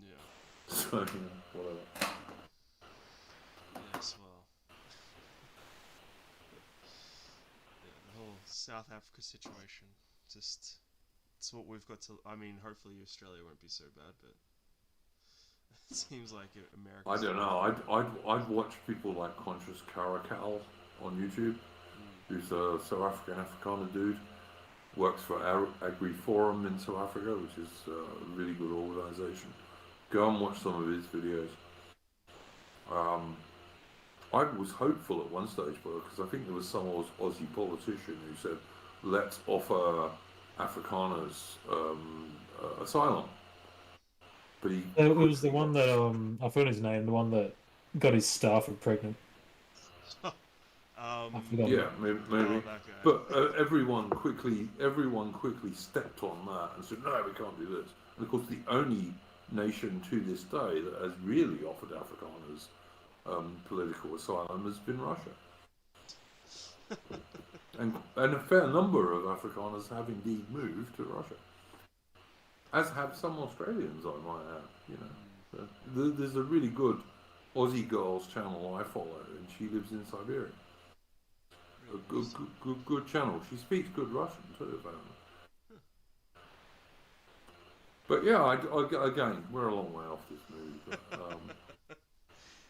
Yeah. So, you know, whatever. Yes, well. The whole South Africa situation, just, it's what we've got to, I mean, hopefully Australia won't be so bad, but it seems like America. I don't know, I'd watch people like Conscious Caracal on YouTube, who's a South African Afrikaner dude, works for Agri Forum in South Africa, which is a really good organisation. Go and watch some of his videos. I was hopeful at one stage, because I think there was some Aussie politician who said, let's offer Afrikaners asylum. But it was the one that, I forgot his name, the one that got his staff pregnant. I forgot. Yeah, maybe. But everyone quickly stepped on that and said, no, we can't do this. And of course, the only nation to this day that has really offered Afrikaners political asylum has been Russia. And a fair number of Afrikaners have indeed moved to Russia, as have some Australians, I might add. You know, there's a really good Aussie Girls channel I follow, and she lives in Siberia. A good channel. She speaks good Russian too, apparently. But yeah, again, we're a long way off this movie. But,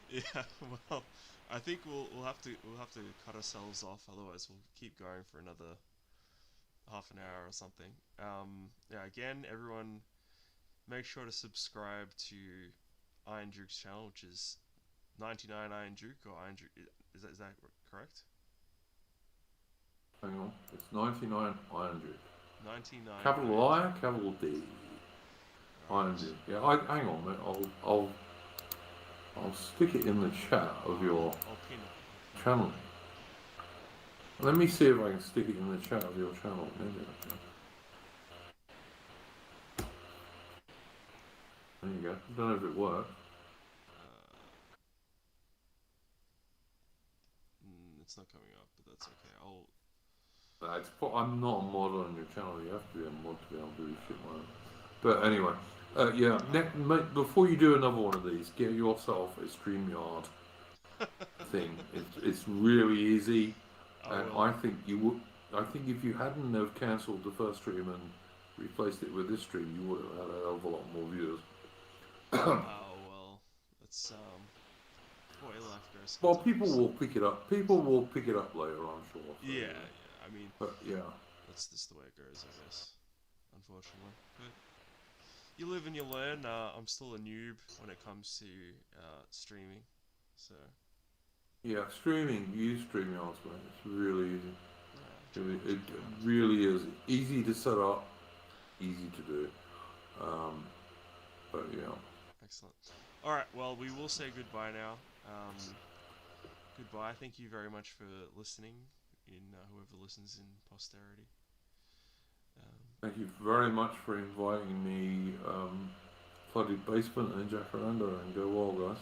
Yeah, well, I think we'll have to cut ourselves off, otherwise we'll keep going for another half an hour or something. Yeah, again, everyone, make sure to subscribe to Ironduke's channel, which is 99 Ironduke, or Ironduke. Is that correct? hang on, it's 99 Ironduke. 99. Capital I, capital D. Ironduke. Yeah, hang on, mate. I'll stick it in the chat of your I'll pin it. channel. Let me see if I can stick it in the chat of your channel. Maybe I can. There you go. I don't know if it worked. It's not coming up, but that's okay. I'm not a mod on your channel. You have to be a mod to be able to do shit like that. But anyway, yeah. Mate, before you do another one of these, get yourself a StreamYard thing. It's really easy, and I think you would. I think if you hadn't have cancelled the first stream and replaced it with this stream, you would have had a hell of a lot more viewers. Oh well, that's boy, life goes. Well, people will pick it up. People will pick it up later, I'm sure. So, yeah. I mean, but yeah, that's just the way it goes, I guess. Unfortunately, but you live and you learn. I'm still a noob when it comes to streaming, so. yeah, streaming. Use StreamYard, mate. It's really easy. It really is easy to set up, easy to do. But yeah. Excellent. All right. Well, we will say goodbye now. Goodbye. Thank you very much for listening. Whoever listens in posterity. Thank you very much for inviting me. Flooded Basement and Jacaranda, and go well, guys.